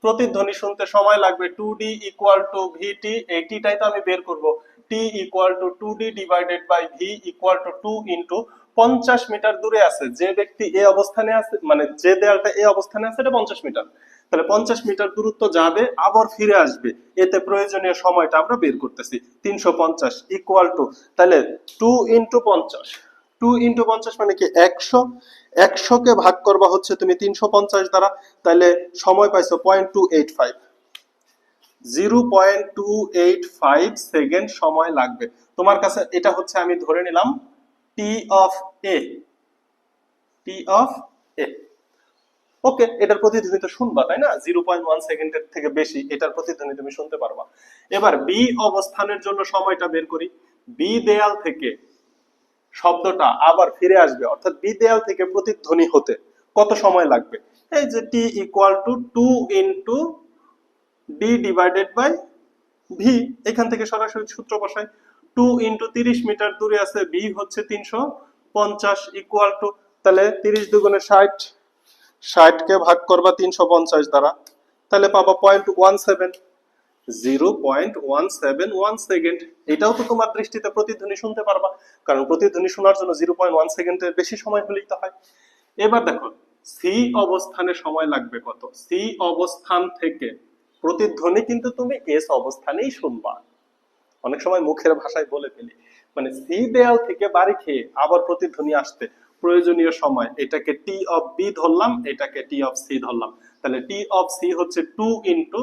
প্রতিধ্বনি শুনতে সময় লাগবে 2d ইকুয়াল টু ভিটি, এই টিটাই তো আমি বের করব। t equal to 2d divided by v equal to 2 into 50 metre দূরে আছে যে ব্যক্তি এ অবস্থানে আছে, মানে যে দেয়ালটা এ অবস্থানে আছে এটা 50 মিটার, তাহলে 50 মিটার দূরত্ব যাবে আবার ফিরে আসবে, এতে প্রয়োজনীয় সময়টা আমরা বের করতেছি। 350 ইকুয়াল টু, তাহলে 2 ইনটু 50, 2 ইনটু 50 মানে কি 100, 100 কে ভাগ করবা হচ্ছে তুমি 350 দ্বারা, তাহলে সময় পাইছো 0.285, 0.285 সেকেন্ড সময় লাগবে তোমার কাছে। এটা হচ্ছে আমি ধরে নিলাম টি অফ এ, টি অফ এ। ওকে, এটার প্রতিধ্বনি তো শুনবা তাই না? 0.1 সেকেন্ডের থেকে বেশি এটার প্রতিধ্বনি তুমি শুনতে পারবা। এবার বি অবস্থানের জন্য সময়টা বের করি। বি দেয়াল থেকে শব্দটা আবার ফিরে আসবে, অর্থাৎ বি দেয়াল থেকে প্রতিধ্বনি হতে কত সময় লাগবে? এই যে t equal to 2 into d divided by v, এখান থেকে সরাসরি সূত্র বসাই। 2 ইনটু 30 মিটার দূরে আছে, বি হচ্ছে 350 ইকুয়াল টু, তাহলে 30 দুগুণে 60, 60 কে ভাগ করবা 350 দ্বারা, তাহলে পাবা 0.17, 0.171 সেকেন্ড। এটাও তো তোমার দৃষ্টিতে প্রতিধ্বনি শুনতে পারবা, কারণ প্রতিধ্বনি শোনার জন্য 0.1 সেকেন্ডের বেশি সময় হলেই তো হয়। এবার দেখো সি অবস্থানে সময় লাগবে কত? সি অবস্থান থেকে প্রতিধ্বনি কিন্তু তুমি এস অবস্থানেই শুনবা, অনেক সময় মুখের ভাষায় বলে ফেলি, মানে সি দেয়াল থেকে বাড়ি খেয়ে আবার প্রতিধ্বনি আসতে প্রয়োজনীয় সময়, এটাকে টি অফ বি ধরলাম, এটাকে টি অফ সি ধরলাম। তাহলে টি অফ সি হচ্ছে 2 ইন্টু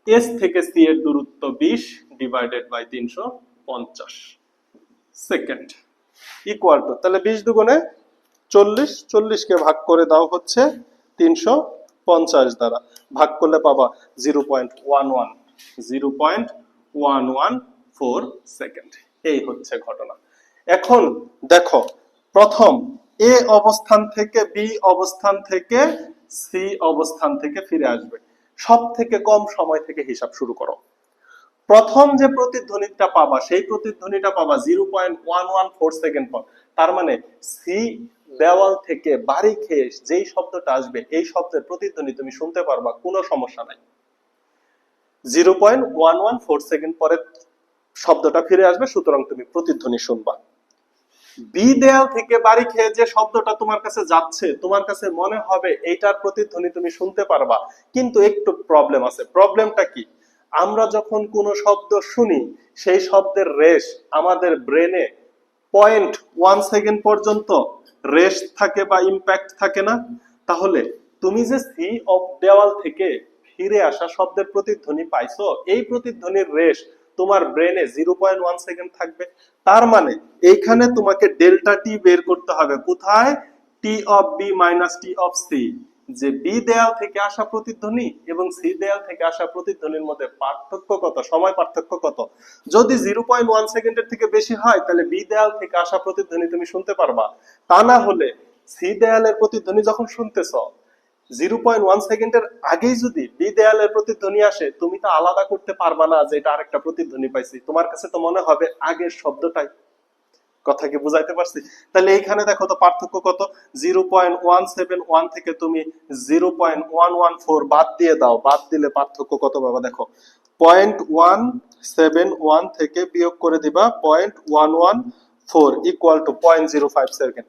এস থেকে সি এর দূরত্ব 20 divided by 350 second equal to, তাহলে 20 দুগুণে 40, 40 কে ভাগ করে দাও হচ্ছে 350 দ্বারা, ভাগ করলে পাবা 0.11, 0.114 সেকেন্ড। এই হচ্ছে ঘটনা। এখন দেখো, প্রথম এ অবস্থান থেকে বি অবস্থান থেকে সি অবস্থান থেকে ফিরে আসবে, সব থেকে কম সময় থেকে হিসাব শুরু করো। প্রথম যে প্রতিধ্বনিটা পাবা সেই প্রতিধ্বনিটা পাবা 0.114 সেকেন্ড পর। তার মানে সি দেওয়াল থেকে বাড়ি খেয়ে যেই শব্দটা আসবে এই শব্দের প্রতিধ্বনি তুমি শুনতে পারবা, কোনো সমস্যা নাই। 0.114 সেকেন্ড পরে শব্দটা ফিরে আসবে, সুতরাং তুমি প্রতিধ্বনি শুনবা। বি দেয়াল থেকে বাড়ি খেয়ে যে শব্দটা তোমার কাছে যাচ্ছে, তোমার কাছে মনে হবে এইটার প্রতিধ্বনি তুমি শুনতে পারবা, কিন্তু একটু প্রবলেম আছে। প্রবলেমটা কি? আমরা যখন কোনো শব্দ শুনি সেই শব্দের রেশ আমাদের ব্রেনে 0.1 সেকেন্ড পর্যন্ত রেস্ট থাকে বা ইম্প্যাক্ট থাকে না। তাহলে তুমি যে সি অফ দেওয়াল থেকে ফিরে আসা শব্দের প্রতিধ্বনি পাইছো, এই প্রতিধ্বনির রেশ তোমার ব্রেনে 0.1 সেকেন্ড থাকবে। তার মানে এইখানে তোমাকে ডেল্টা টি বের করতে হবে। কোথায়? T of b minus t of c, যে বি দেয়াল থেকে আসা প্রতিধ্বনি এবং সি দেয়াল থেকে আসা প্রতিধ্বনির মধ্যে পার্থক্য কত, সময় পার্থক্য কত। যদি 0.1 সেকেন্ডের থেকে বেশি হয় তাহলে বি দেয়াল থেকে আসা প্রতিধ্বনি তুমি শুনতে পারবা। তা না হলে সি দেয়ালের প্রতিধ্বনি যখন শুনতেছ 0.1 সেকেন্ডের আগেই যদি বি দেয়ালের প্রতিধ্বনি আসে, তুমি তো আলাদা করতে পারবা না যে এটা আরেকটা প্রতিধ্বনি পাইছি। তোমার কাছে তো মনে হবে আগের শব্দটাই। কথা কি বুঝাইতে পারছি? তাহলে এইখানে দেখো তো পার্থক্য কত। 0.171 থেকে তুমি 0.114 বাদ দিয়ে দাও, বাদ দিলে পার্থক্য কত বাবা? দেখো 0.171 থেকে বিয়োগ করে দিবা 0.114 ইকুয়াল টু 0.05 সেকেন্ড।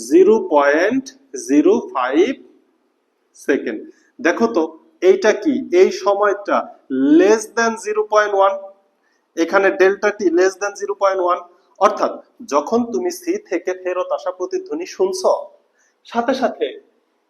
0.05 সেকেন্ড। দেখো তো এইটা কি? এই সময়টা লেস দেন 0.1, এখানে ডেল্টা টি লেস দেন 0.1, অর্থাৎ যখন তুমি সি থেকে ফেরত আসা প্রতিধ্বনি শুনছো, সাথে সাথে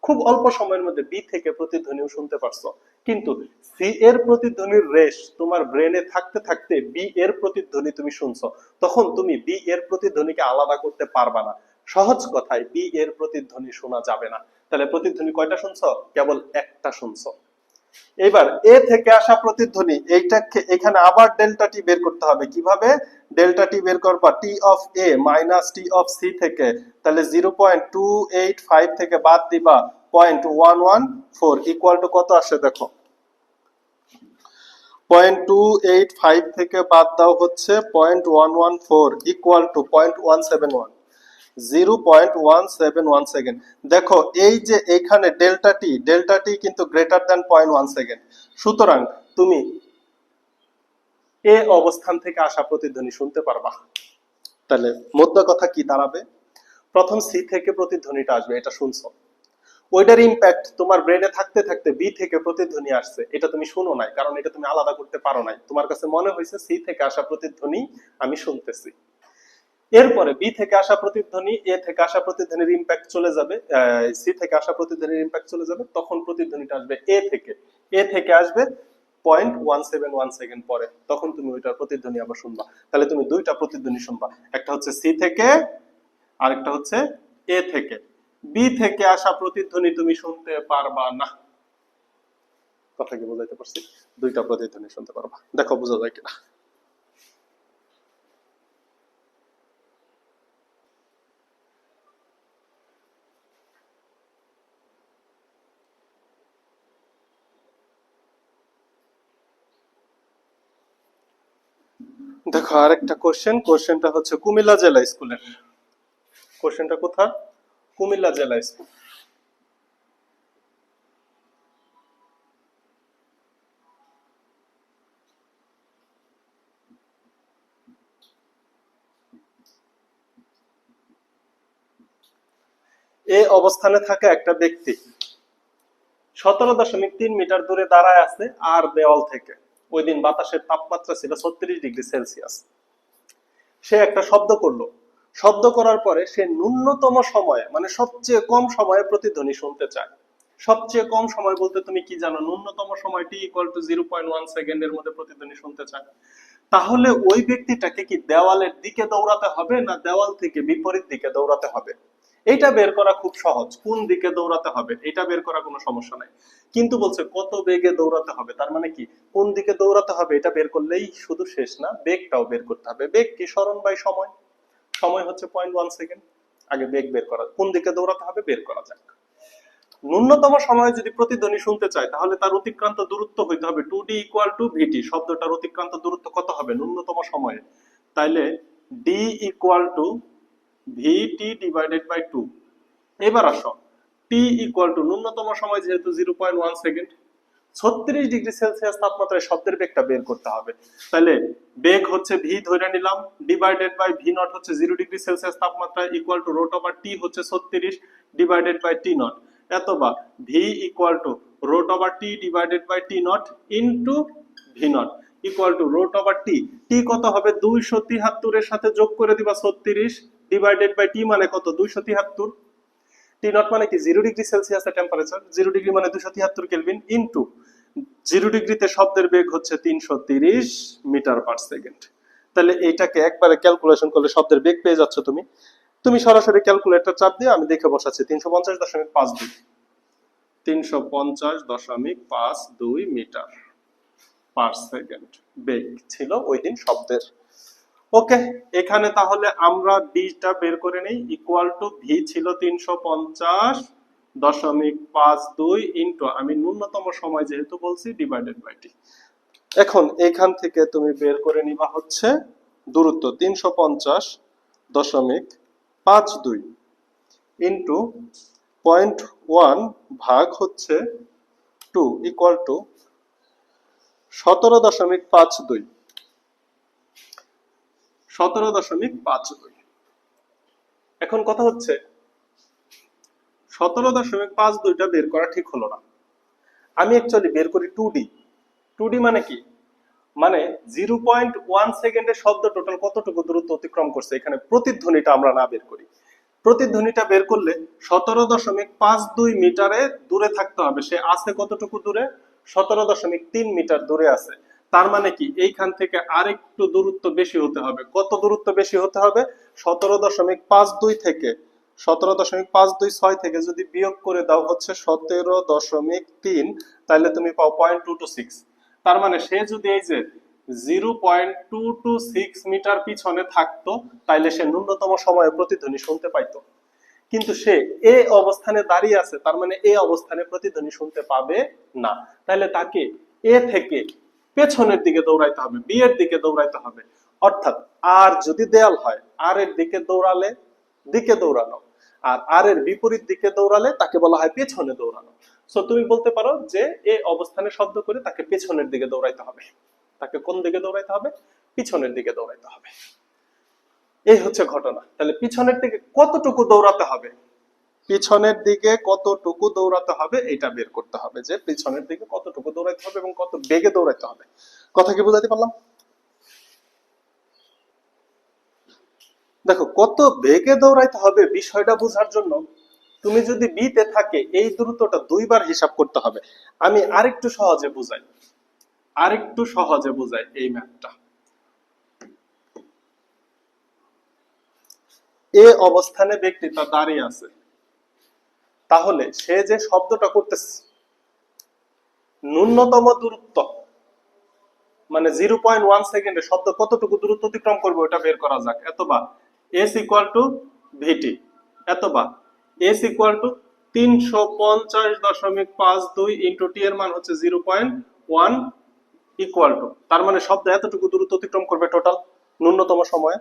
খুব অল্প সময়ের মধ্যে বি থেকে প্রতিধ্বনিও শুনতে পারছো, কিন্তু সি এর প্রতিধ্বনির রেশ তোমার ব্রেনে থাকতে থাকতে বি এর প্রতিধ্বনি তুমি শুনছো, তখন তুমি বি এর প্রতিধ্বনিকে আলাদা করতে পারবা না। সহজ কথায় বি এর প্রতিধ্বনি শোনা যাবে না। তাহলে প্রতিধ্বনি কয়টা শুনছো? কেবল একটা শুনছো। এবার এ থেকে আসা প্রতিধ্বনি, এইটাকে এখানে আবার ডেল্টা টি বের করতে হবে। কিভাবে ডেল্টা টি বের করবা? T of a minus t of c থেকে। তাহলে 0.285 থেকে বাদ দিবা 0.114 ইকুয়াল টু কত আসে দেখো। 0.285 থেকে বাদ দাও হচ্ছে 0.114 ইকুয়াল টু 0.171, 0.171 সেকেন্ড। দেখো এই যে এখানে ডেল্টা টি কিন্তু গ্রেটার দ্যান 0.1 সেকেন্ড, সুতরাং তুমি এ অবস্থান থেকে আসা প্রতিধ্বনি শুনতে পারবা। তাহলে মোদ্দা কথা কি দাঁড়াবে? প্রথম সি থেকে প্রতিধ্বনিটা আসবে, এটা শুনছো, ওইটার ইম্প্যাক্ট তোমার ব্রেনে থাকতে থাকতে বি থেকে প্রতিধ্বনি আসছে, এটা তুমি শুনো নাই, কারণ এটা তুমি আলাদা করতে পারো নাই। তোমার কাছে মনে হয়েছে সি থেকে আসা প্রতিধ্বনি আমি শুনতেছি। এরপরে বি থেকে আসা প্রতিধ্বনি এ থেকে আসা প্রতিধ্বনির ইম্প্যাক্ট চলে যাবে, সি থেকে আসা প্রতিধ্বনির ইম্প্যাক্ট চলে যাবে, তখন প্রতিধ্বনিটা আসবে এ থেকে আসবে 0.171 সেকেন্ড পরে, তখন তুমি ওইটার প্রতিধ্বনি আবার শুনবা। তাহলে তুমি দুইটা প্রতিধ্বনি শুনবা, একটা হচ্ছে সি থেকে আরেকটা হচ্ছে এ থেকে। বি থেকে আসা প্রতিধ্বনি তুমি শুনতে পারবা না। কথা কি বোঝাইতে পারছি? দুইটা প্রতিধ্বনি শুনতে পারবা। দেখো বোঝা যায় কিনা। দেখো আরেকটা কোশ্চেনটা হচ্ছে কুমিল্লা জেলা স্কুলের। কোশ্চেনটা কোথায়? কুমিল্লা জেলা স্কুল। এই অবস্থানে থাকা একটা ব্যক্তি 17.3 মিটার দূরে দাঁড়ায় আছে আর দেওয়াল থেকে। ওই দিন বাতাসের তাপমাত্রা ছিল 36°C। সে একটা শব্দ করলো, শব্দ করার পরে সে ন্যূনতম সময়ে মানে সবচেয়ে কম সময়ে প্রতিধ্বনি শুনতে চায়। সবচেয়ে কম সময় বলতে তুমি কি জানো? ন্যূনতম সময় t=0.1 সেকেন্ডের মধ্যে প্রতিধ্বনি শুনতে চায়। তাহলে ওই ব্যক্তিটাকে কি দেওয়ালের দিকে দৌড়াতে হবে না দেওয়াল থেকে বিপরীত দিকে দৌড়াতে হবে? এটা বের করা খুব সহজ, কোন দিকে দৌড়াতে হবে এটা বের করা কোনো সমস্যা নাই। কিন্তু বলছে কত বেগে দৌড়াতে হবে, তার মানে কি কোন দিকে দৌড়াতে হবে এটা বের করলেই শুধু শেষ না, বেগটাও বের করতে হবে। বেগ কি? সরণ বাই সময়, সময় হচ্ছে 0.1 সেকেন্ড। আগে বেগ বের করা, কোন দিকে দৌড়াতে হবে বের করা যাক। ন্যূনতম সময়ে যদি প্রতিধ্বনি শুনতে চায় তাহলে তার অতিক্রান্ত দূরত্ব হইতে হবে 2d=vt। শব্দটার অতিক্রান্ত দূরত্ব কত হবে ন্যূনতম সময়ে? তাইলে d=vt/2। এবার আসো, t= ন্যূনতম সময় যেহেতু 0.1 সেকেন্ড, 36°C তাপমাত্রায় শব্দের বেগটা বের করতে হবে। তাহলে বেগ হচ্ছে v ধরে নিলাম, ডিভাইডেড বাই v নট হচ্ছে 0°C তাপমাত্রায় ইকুয়াল টু √t হচ্ছে 36 ডিভাইডেড বাই t নট। অথবা v √t divided by t not into v not equal to √t। t কত হবে? 273 এর সাথে যোগ করে দিবা 36 ডিভাইডেড বাই t মানে কত? 273। টি নট মানে কি? 0°C এর টেম্পারেচার, 0 ডিগ্রি মানে 273 কেলভিন ইনটু 0 ডিগ্রিতে শব্দের বেগ হচ্ছে 330 মিটার পার সেকেন্ড। তাহলে এইটাকে একবারে ক্যালকুলেশন করলে শব্দের বেগ পেয়ে যাচ্ছ তুমি। তুমি সরাসরি ক্যালকুলেটর চাপ দিয়ে আমি দেখে বসাচ্ছি 350.52 350.52 মিটার পার সেকেন্ড বেগ ছিল ওই দিন শব্দের। ওকে, এখানে তাহলে আমরা ডিটা বের করে নেই। ইকুয়াল টু ভি ছিল 350.52 ইনটু আমি ন্যূনতম সময় যেহেতু বলছি ডিভাইডেড বাই টি। এখন এখান থেকে তুমি বের করে নিবা হচ্ছে দূরত্ব 350.52 ইনটু 0.1 ভাগ হচ্ছে 2 ইকুয়াল টু 17.52। 17.52। এখন কথা হচ্ছে 17.52টা বের করা ঠিক হলো না। আমি অ্যাকচুয়ালি বের করি 2d। 2d মানে কি? মানে 0.1 সেকেন্ডে শব্দ টোটাল কতটুকু দূরত্ব অতিক্রম করছে, এখানে প্রতিধ্বনিটা আমরা না বের করি। প্রতিধ্বনিটা বের করলে 17.52 মিটারে দূরে থাকতে হবে। সে আছে কতটুকু দূরে? 17.3 মিটার দূরে আছে। তার মানে কি এইখান থেকে আরেকটু দূরত্ব বেশি হতে হবে। কত দূরত্ব বেশি হতে হবে? 17.52 থেকে 17.526 থেকে যদি বিয়োগ করে দাও হচ্ছে 17.3, তাহলে তুমি পাও 0.226। তার মানে সে যদি এই যে 0.226 মিটার পিছনে থাকতো তাইলে সে ন্যূনতম সময়ে প্রতিধ্বনি শুনতে পাইতো। কিন্তু সে এ অবস্থানে দাঁড়িয়ে আছে, তার মানে এ অবস্থানে প্রতিধ্বনি শুনতে পাবে না। তাহলে তাকে এ থেকে পেছনের দিকে দৌড়াইতে হবে, বি এর দিকে দৌড়াইতে হবে। অর্থাৎ আর যদি দেয়াল হয়, আর এর দিকে দৌড়ালে দিকে দৌড়ানো, আর আর এর বিপরীত দিকে দৌড়ালে তাকে বলা হয় পেছনে দৌড়ানো। সো তুমি বলতে পারো যে এ অবস্থানে শব্দ করে তাকে পেছনের দিকে দৌড়াইতে হবে। তাকে কোন দিকে দৌড়াইতে হবে? পিছনের দিকে দৌড়াইতে হবে। এই হচ্ছে ঘটনা। তাহলে পিছনের দিকে কতটুকু দৌড়াতে হবে, পিছনের দিকে কতটুকু দৌড়াতে হবে এটা বের করতে হবে, যে পিছনের দিকে কতটুকু দৌড়াইতে হবে এবং কত বেগে দৌড়াইতে হবে। কথা কি বুঝাতে পারলাম? দেখো, কত বেগে দৌড়াইতে হবে বিষয়টা বোঝার জন্য তুমি যদি বি তে থাকে এই দূরত্বটা দুইবার হিসাব করতে হবে। আমি আরেকটু সহজে বুঝাই এই ম্যাথটা। এ অবস্থানে ব্যক্তিটা দাঁড়িয়ে আছে, তাহলে সে যে শব্দটা করতেছে ন্যূনতম দূরত্ব মানে 0.1 সেকেন্ডে শব্দ কতটুকু দূরত্ব অতিক্রম করবে ওটা বের করা যাক। এতবা s ইকুয়াল টু ভিটি, এতবা s equal to 350.52 into t এর মান হচ্ছে 0.1 ইকুয়াল টু, তার মানে শব্দ এতটুকু দূরত্ব অতিক্রম করবে টোটাল ন্যূনতম সময়ে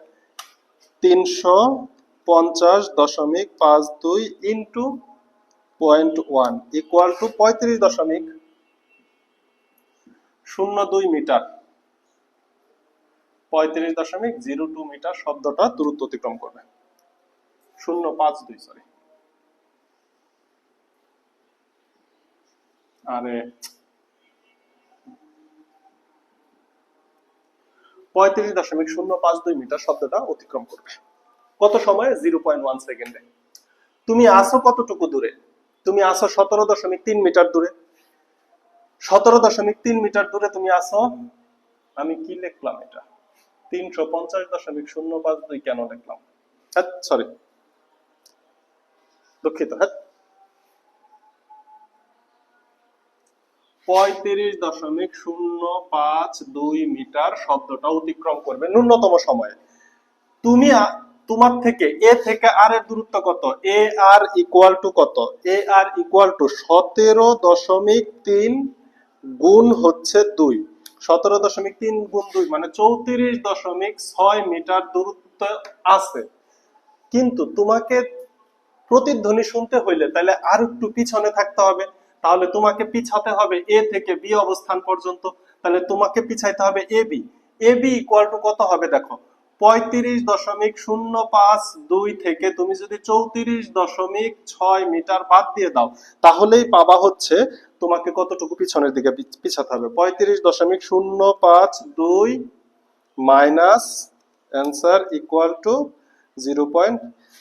350.52 into 0.1 equal to 35.02 metre, 35.02 metre শব্দটা দূরত্ব অতিক্রম করবে। 052, সরি। আরে 35.052 মিটার শব্দটা অতিক্রম করবে কত সময়ে 0.1 সেকেন্ডে। তুমি আসো কতটুকু দূরে? তুমি আসো 17.3 মিটার দূরে। 17.3 মিটার দূরে তুমি আসো। আমি কি লিখলাম এটা? 350.052 কেন লিখলাম? হ্যাঁ সরি, দুঃখিত। হ্যাঁ 35.052 মিটার শব্দটা অতিক্রম করবে ন্যূনতম সময়ে। তুমি তোমার থেকে এ থেকে আর এর দূরত্ব কত? এ আর ইকুয়াল টু কত? এ আর ইকুয়াল টু 17.3 গুণ হচ্ছে 2। 17.3 গুণ 2 মানে 34.6 মিটার দূরত্ব আছে। কিন্তু তোমাকে প্রতিধ্বনি শুনতে হইলে তাহলে আর একটু পিছনে থাকতে হবে। তাহলে তোমাকে পিছাতে হবে এ থেকে বি অবস্থান পর্যন্ত। তাহলে তোমাকে পিছাইতে হবে a b. A b equal to কত হবে দেখো? 35.052 থেকে তুমি যদি 34.6 মিটার বাদ দিয়ে দাও তাহলেই পাবা হচ্ছে তোমাকে কতটুকু পিছনের দিকে পিছাতে হবে। 35.052 মাইনাস অ্যান্সার ইকুয়াল টু 0.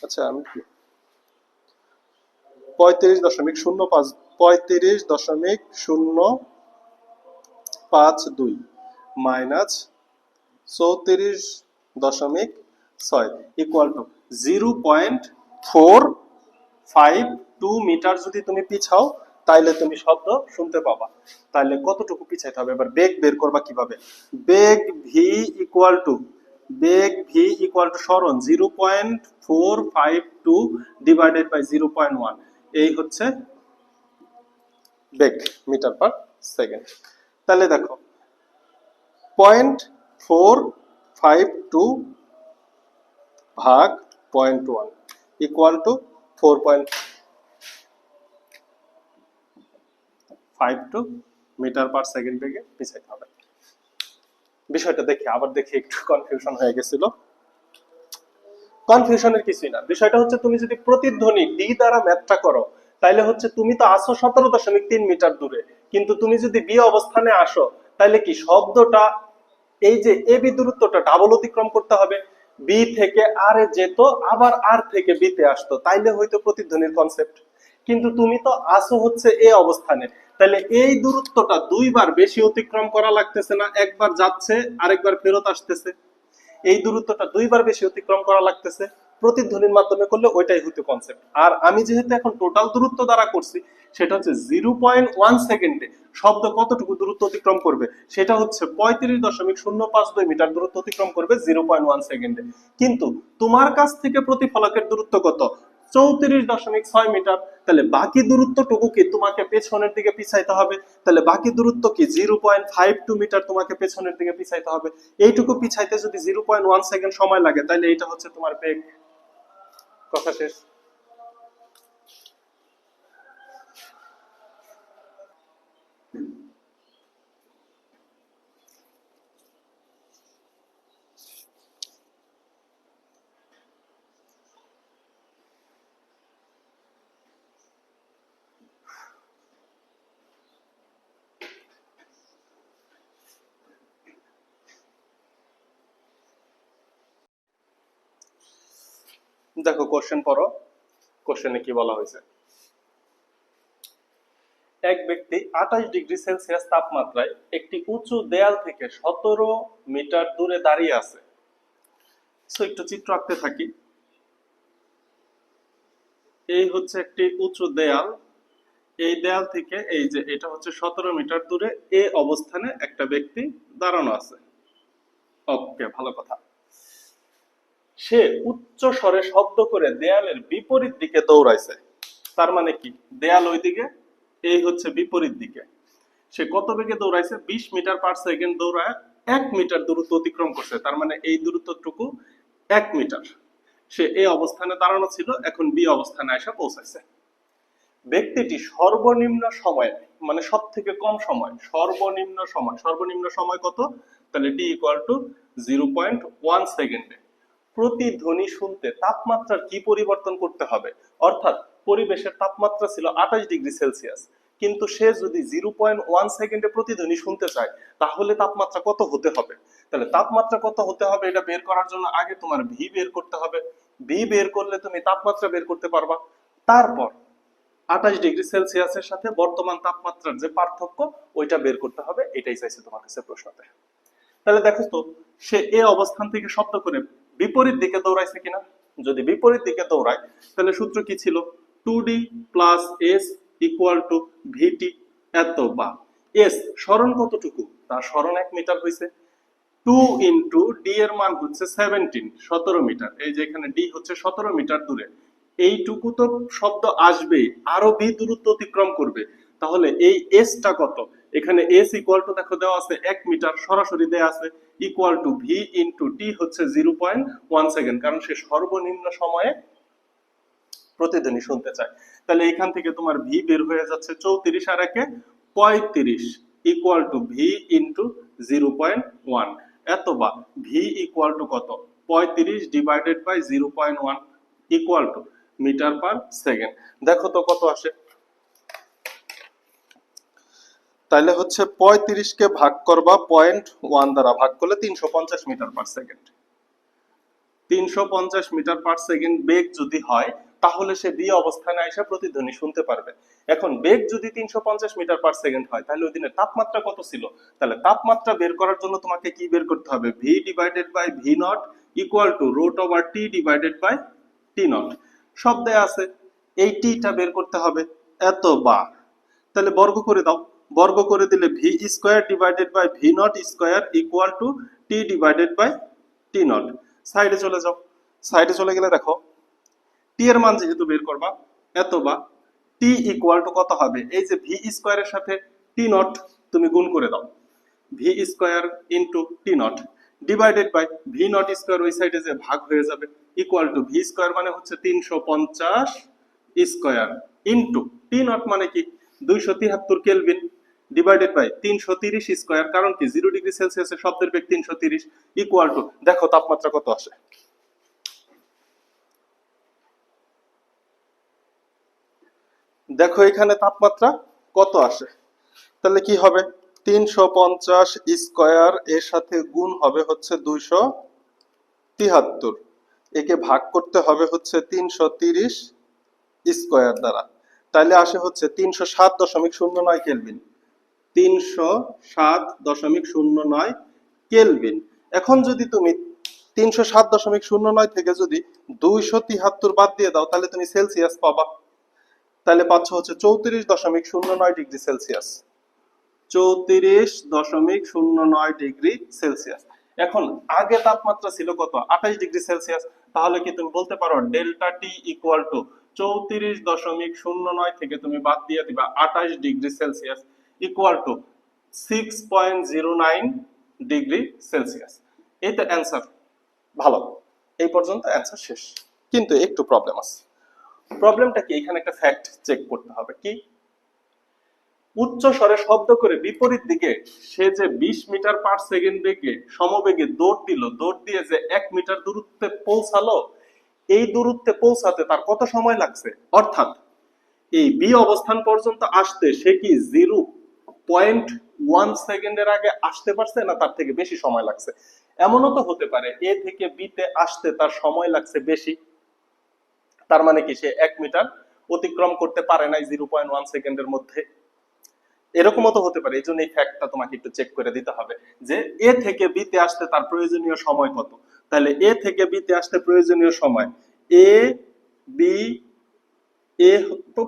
আচ্ছা আমি 35.052 মাইনাস 34.6 ইকুয়াল টু 0.452 মিটার যদি তুমি পিছাও তাইলে তুমি শব্দ শুনতে পাবা। তাহলে কতটুকু পিছাইতে হবে? এবার বেগ বের করবা কিভাবে? বেগ ভি ইকুয়াল টু সরণ 0.452 ডিভাইডেড বাই 0.1। এই হচ্ছে বেগ মিটার পার সেকেন্ড। তাহলে দেখো 0.452 ভাগ 0.1 equal to 4.52 metre per second বেগে পিছাইতে হবে। বিষয়টা দেখি আবার দেখি, একটু কনফিউশন হয়ে গেছিল। কনফিউশনের কিছুই না। বিষয়টা হচ্ছে তুমি যদি প্রতিধ্বনি ডি দ্বারা ম্যাথটা করো তাহলে হচ্ছে তুমি তো আসো 17.3 মিটার দূরে, কিন্তু তুমি যদি বি অবস্থানে আসো তাহলে কি শব্দটা এই যে এ বি দূরত্বটা ডাবল অতিক্রম করতে হবে। বি থেকে আর এ যেত, আবার আর থেকে বি তে আসতো, তাইলে হয়তো প্রতিধ্বনির কনসেপ্ট। কিন্তু তুমি তো আসো হচ্ছে এ অবস্থানে, তাহলে এই দূরত্বটা দুইবার বেশি অতিক্রম করা লাগতেছে না? একবার যাচ্ছে আরেকবার ফেরত আসতেছে, এই দূরত্বটা দুইবার বেশি অতিক্রম করা লাগতেছে। প্রতিধ্বনির মাধ্যমে করলে ওইটাই হইতো কনসেপ্ট। আর আমি যেহেতু এখন টোটাল দূরত্ব দ্বারা করছি সেটা হচ্ছে 0.1 সেকেন্ডে শব্দ কতটুকু দূরত্ব অতিক্রম করবে সেটা হচ্ছে 35.052 মিটার দূরত্ব অতিক্রম করবে 0.1 সেকেন্ডে। কিন্তু তোমার কাছ থেকে প্রতিফলকের দূরত্ব কত? 34.6 মিটার। তাহলে বাকি দূরত্বটুকু কি তোমাকে পেছনের দিকে পিছাইতে হবে। তাহলে বাকি দূরত্ব কি 0.52 মিটার তোমাকে পেছনের দিকে পিছাইতে হবে। এইটুকু পিছাইতে যদি 0.1 সেকেন্ড সময় লাগে তাহলে এটা হচ্ছে তোমার বেগ। কথা শেষ। দেখো কোশ্চেন পড়ো। কোশ্চেনে কি বলা হয়েছে? এক ব্যক্তি 28 ডিগ্রি সেলসিয়াস তাপমাত্রায় একটি উঁচু দেয়াল থেকে 17 মিটার দূরে দাঁড়িয়ে আছে। সো একটু চিত্র আঁকতে থাকি। এই হচ্ছে একটি উঁচু দেয়াল। এই দেয়াল থেকে এই যে এটা হচ্ছে 17 মিটার দূরে এ অবস্থানে একটা ব্যক্তি দাঁড়ানো আছে। ওকে, ভালো কথা। সে উচ্চ স্বরে শব্দ করে দেয়ালের বিপরীত দিকে দৌড়াইছে। তার মানে কি? দেয়াল ওইদিকে, এই হচ্ছে বিপরীত দিকে। সে কত বেগে দৌড়াইছে? 20 মিটার পার সেকেন্ড দৌড়ায় 1 মিটার দূরত্ব অতিক্রম করছে। তার মানে এই দূরত্বটুকু 1 মিটার। সে এই অবস্থানে দাঁড়ানো ছিল, এখন বি অবস্থানে এসে পৌঁছাইছে। ব্যক্তিটি সর্বনিম্ন সময়, মানে সব থেকে কম সময়, সর্বনিম্ন সময় কত? তাহলে টি ইকুয়াল টু 0.1 সেকেন্ডে প্রতিধ্বনি শুনতে তাপমাত্রার কি পরিবর্তন করতে হবে? অর্থাৎ পরিবেশের তাপমাত্রা ছিল 28 ডিগ্রি সেলসিয়াস, কিন্তু সে যদি 0.1 সেকেন্ডে প্রতিধ্বনি শুনতে চায় তাহলে তাপমাত্রা কত হতে হবে? তাহলে তাপমাত্রা কত হতে হবে এটা বের করার জন্য আগে তোমার ভি বের করতে হবে। ভি বের করলে তুমি তাপমাত্রা বের করতে পারবা। তারপর 28 ডিগ্রি সেলসিয়াসের সাথে বর্তমান তাপমাত্রার যে পার্থক্য ওইটা বের করতে হবে। এটাই চাইছে তোমার কাছে প্রশ্নতে। তাহলে দেখো তো সে এ অবস্থান থেকে শব্দ করে বিপরীত দিকে দৌড়াইছে কিনা। যদি বিপরীত দিকে দৌড়ায় তাহলে সূত্র কি ছিল? 2d plus s equal to v t. এত বা এস সরণ কতটুকু? তার সরণ 1 মিটার হয়েছে। 2 ইন্টু ডি এর মান হচ্ছে 17 মিটার। এই যে এখানে ডি হচ্ছে 17 মিটার দূরে। এইটুকু তো শব্দ আসবে, আরো ভি দূরত্ব অতিক্রম করবে। তাহলে এই এসটা কত? এখানে এস ইকুয়াল টু দেখো দেওয়া আছে 1 মিটার, সরাসরি দেওয়া আছে equal to V into T হচ্ছে 0.1 সেকেন্ড, কারণ সে সর্বনিম্ন সময়ে প্রতিধ্বনি শুনতে চায়। তাহলে এখান থেকে তোমার ভি বের হয়ে যাচ্ছে 34 আর 1 35 ইকুয়াল টু ভি ইন্টু 0.1। এত বা ভি ইকুয়াল টু কত? 35 divided by 0.1 equal to metre per second. দেখো তো কত আসে। তাহলে হচ্ছে 35 কে ভাগ করবা 0.1 দ্বারা, ভাগ করলে 350 metre per second. 350 metre per second বেগ যদি হয় তাহলে সে বি অবস্থানে এসে প্রতিধ্বনি শুনতে পারবে। এখন বেগ যদি 350 মিটার পার সেকেন্ড হয় তাহলে ওই দিনের তাপমাত্রা কত ছিল? তাহলে তাপমাত্রা বের করার জন্য তোমাকে কি বের করতে হবে? V divided by V not equal to root over T divided by T not. সব দেয়া আছে, এই টিটা বের করতে হবে। এত বার তাহলে বর্গ করে দাও। বর্গ করে দিলে V square divided by V not square equal to T divided by T not. সাইডে চলে যাও। সাইডে চলে গেলে দেখো টি এর মান যেহেতু বের করবা, এত বা টি ইকুয়াল টু কত হবে? এই যে ভি স্কয়ারের সাথে টি নট তুমি গুণ করে দাও। V square into T not divided by V not square, ওই সাইডে যে ভাগ হয়ে যাবে, ইকুয়াল টু ভি স্কয়ার মানে হচ্ছে 350 স্কয়ার ইন্টু টি নট মানে কি 273 কেলভিন ডিভাইডেড বাই 330 স্কয়ার, কারণ কি 0 ডিগ্রি সেলসিয়াসের শব্দের বেগ 330 ইকুয়াল টু দেখো তাপমাত্রা কত আসে। দেখো এখানে তাপমাত্রা কত আসে। তাহলে কি হবে? 350 স্কয়ার এর সাথে গুণ হবে হচ্ছে 273, একে ভাগ করতে হবে হচ্ছে 330 স্কয়ার দ্বারা। তাহলে আসে হচ্ছে 307.09 কেলভিন। 307.09 কেলভিন। এখন যদি তুমি 307.09 থেকে যদি 273 বাদ দিয়ে দাও তাহলে তুমি সেলসিয়াস পাবা। তাহলে পাচ্ছ হচ্ছে 34.09 ডিগ্রি সেলসিয়াস। 34.09 degree Celsius. এখন আগে তাপমাত্রা ছিল কত? 28 ডিগ্রি সেলসিয়াস। তাহলে কি তুমি বলতে পারো ডেল্টা টি ইকুয়াল টু 34.09 থেকে তুমি বাদ দিয়ে দিবা 28 degree Celsius equal to 6.09 degree Celsius. এই তো অ্যান্সার। ভালো, এই পর্যন্ত অ্যান্সার শেষ, কিন্তু একটু প্রবলেম আছে। প্রবলেমটা কি? এখানে একটা ফ্যাক্ট চেক করতে হবে। কি? উচ্চ স্বরে শব্দ করে বিপরীত দিকে সে যে 20 মিটার পার সেকেন্ড বেগে সমবেগে দৌড় দিল, দৌড় দিয়ে যে 1 মিটার দূরত্বে পৌঁছালো, এই দূরত্বে পৌঁছাতে তার কত সময় লাগছে? অর্থাৎ এই বি অবস্থান পর্যন্ত আসতে সে কি 0.1 সেকেন্ডের আগে আসতে পারছে, না তার থেকে বেশি সময় লাগছে? এমনও তো হতে পারে এ থেকে বি তে আসতে তার সময় লাগছে বেশি, তার মানে কি সে 1 মিটার অতিক্রম করতে পারে নাই 0.1 সেকেন্ডের মধ্যে। এরকমও তো হতে পারে। এই জন্য এই ফ্যাক্টটা তোমাকে একটু চেক করে দিতে হবে যে এ থেকে বি তে আসতে তার প্রয়োজনীয় সময় কত। তাহলে এ থেকে বি তে আসতে প্রয়োজনীয় সময় এ বি, এ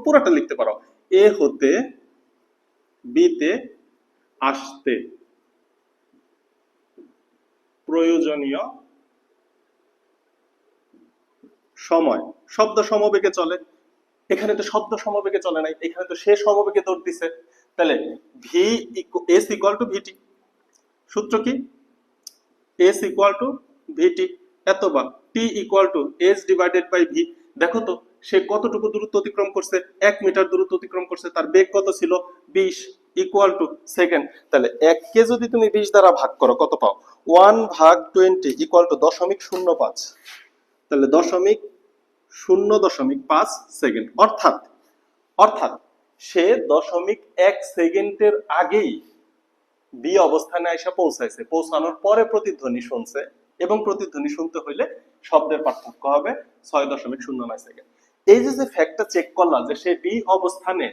পুরোটা লিখতে পারো, এ হতে বি তে আসতে প্রয়োজনীয় সময়। শব্দ সমবেগে চলে, এখানে তো শব্দ সমবেগে চলে নাই, এখানে তো সে সমবেগে দৌড় দিছে। তাহলে v s equal to v t. সূত্র কি? S equal to v t. এত বা t equal to s divided by v. দেখো তো সে কতটুকু দূরত্ব অতিক্রম করছে? 1 মিটার দূরত্ব অতিক্রম করছে। তার বেগ কত ছিল? 20 ইকুয়াল টু সেকেন্ড। তাহলে 1 কে যদি তুমি 20 দ্বারা ভাগ করো কত পাও? 1 ভাগ 20 ইকুয়াল টু 0.05। তাহলে 0.05 সেকেন্ড। অর্থাৎ সে 0.1 সেকেন্ডের আগেই বি অবস্থানে এসে পৌঁছাইছে, পৌঁছানোর পরে প্রতিধ্বনি শুনছে, এবং প্রতিধ্বনি শুনতে হইলে শব্দের পার্থক্য হবে 6.09 সেকেন্ড। এই যে ফ্যাক্টটা চেক করলাম যে সে বি অবস্থানে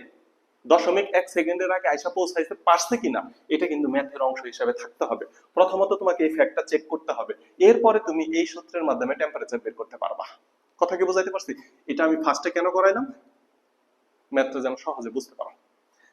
0.1 সেকেন্ডের আগে আইসা পৌঁছাইতে পারছে কিনা, এটা কিন্তু ম্যাথের অংশ হিসাবে থাকতে হবে। প্রথমত তোমাকে এই ফ্যাক্টটা চেক করতে হবে, এরপরে তুমি এই সূত্রের মাধ্যমে টেম্পারেচার বের করতে পারবা। কথা কি বুঝাইতে পারছি? এটা আমি ফার্স্টে কেন করাইলাম, ম্যাথটা যেন সহজে বুঝতে পারো।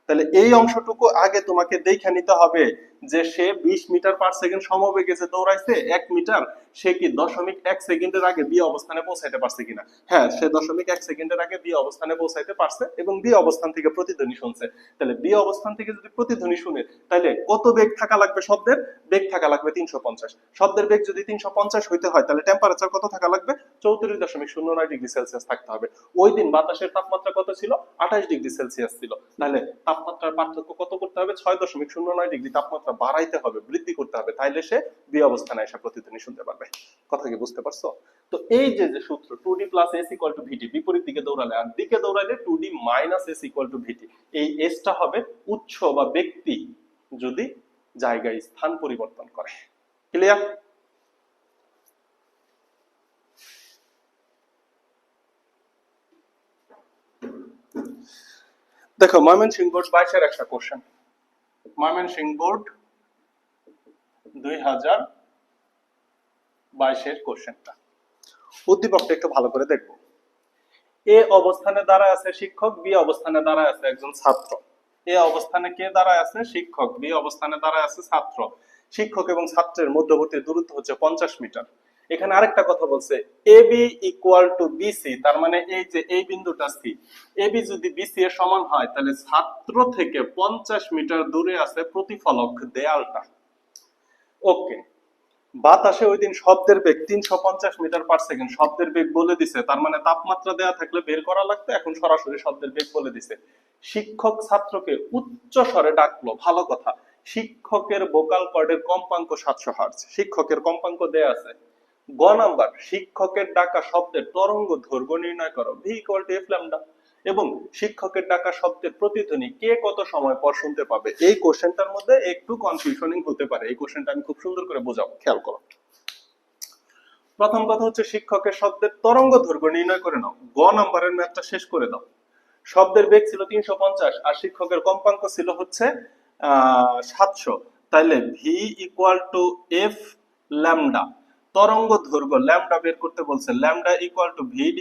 তাহলে এই অংশটুকু আগে তোমাকে দেখে নিতে হবে যে সে 20 মিটার পার সেকেন্ড সমবেগে যে দৌড়াইছে 1 মিটার, সে কি 0.1 সেকেন্ডের আগে বি অবস্থানে পৌঁছাইতে পারছে কিনা। হ্যাঁ, সে 0.1 সেকেন্ডের আগে বি অবস্থানে পৌঁছাইতে পারছে এবং বি অবস্থান থেকে প্রতিধ্বনি শুনছে। তাহলে বি অবস্থান থেকে যদি প্রতিধ্বনি শুনে, তাহলে কত বেগ থাকা লাগবে শব্দের? বেগ থাকা লাগবে 350। শব্দের বেগ যদি 350 হইতে হয়, তাহলে টেম্পারেচার কত থাকা লাগবে? 34.09 ডিগ্রি সেলসিয়াস থাকতে হবে। ওই দিন বাতাসের তাপমাত্রা কত ছিল? 28 ডিগ্রি সেলসিয়াস ছিল। তাহলে তাপমাত্রার পার্থক্য কত করতে হবে? 6.09 ডিগ্রি তাপমাত্রা বাড়াইতে হবে, বৃদ্ধি করতে হবে, তাইলে সে বি অবস্থানে এসে প্রতিধ্বনি শুনতে পারবে। কথা কি বুঝতে পারছো? তো এই যে সূত্র 2d + s = vt, বিপরীত দিকে দৌড়ালে, আর দিকে দৌড়ালে 2d - s = vt, এই s টা হবে উৎস বা ব্যক্তি যদি জায়গায় স্থান পরিবর্তন করে। ক্লিয়ার? দেখো, ময়মনসিংহ বোর্ড 22 এর একটা কোশ্চেন, ময়মনসিংহ বোর্ড 2022 এর কোশ্চেনটা, উদ্দীপকটা একটু ভালো করে দেখবো। এ অবস্থানে দাঁড়ায় আছে শিক্ষক, বি অবস্থানে দাঁড়ায় আছে একজন ছাত্র। এ অবস্থানে কে দাঁড়ায় আছে? শিক্ষক। বি অবস্থানে দাঁড়ায় আছে ছাত্র। শিক্ষক এবং ছাত্রের মধ্যবর্তী দূরত্ব হচ্ছে 50 মিটার। এখানে আরেকটা কথা বলছে, এবি = বিসি, তার মানে এই যে এই বিন্দুটা সি, এবি যদি বিসি এর সমান হয়, তাহলে ছাত্র থেকে 50 মিটার দূরে আছে প্রতিফলক দেয়ালটা। ওকে, বাতাসে ওই দিন শব্দের বেগ 350 মিটার পার সেকেন্ড, শব্দের বেগ বলে দিছে, তার মানে তাপমাত্রা দেয়া থাকলে বের করা লাগতো, এখন সরাসরি শব্দের বেগ বলে দিছে। শিক্ষক ছাত্রকে উচ্চ স্বরে ডাকলো, ভালো কথা। শিক্ষকের ভোকাল কর্ডের কম্পাঙ্ক 700 হার্টজ, শিক্ষকের কম্পাঙ্ক দেয়া আছে। গ নাম্বার, শিক্ষকের ডাকা শব্দের তরঙ্গ দৈর্ঘ্য নির্ণয় করো, v = f ল্যামডা। এবং শিক্ষকের ডাকা শব্দের প্রতিধ্বনি কে কত সময় পর শুনতে পাবে। এই কোশ্চেনটার মধ্যে একটু কনফিউশনিং হতে পারে, এই কোশ্চেনটা আমি খুব সুন্দর করে বোঝাবো, খেয়াল করো। প্রথম কথা হচ্ছে শিক্ষকের শব্দের তরঙ্গ দৈর্ঘ্য নির্ণয় করে নাও। গ নাম্বারের ম্যাথটা শেষ করে দাও। শব্দের বেগ ছিল 350 আর শিক্ষকের কম্পাঙ্ক ছিল হচ্ছে 700, তাইলে v = f ল্যামডা। তরঙ্গ দৈর্ঘ্য ল্যামডা বের করতে বলছে, ল্যামডা = v /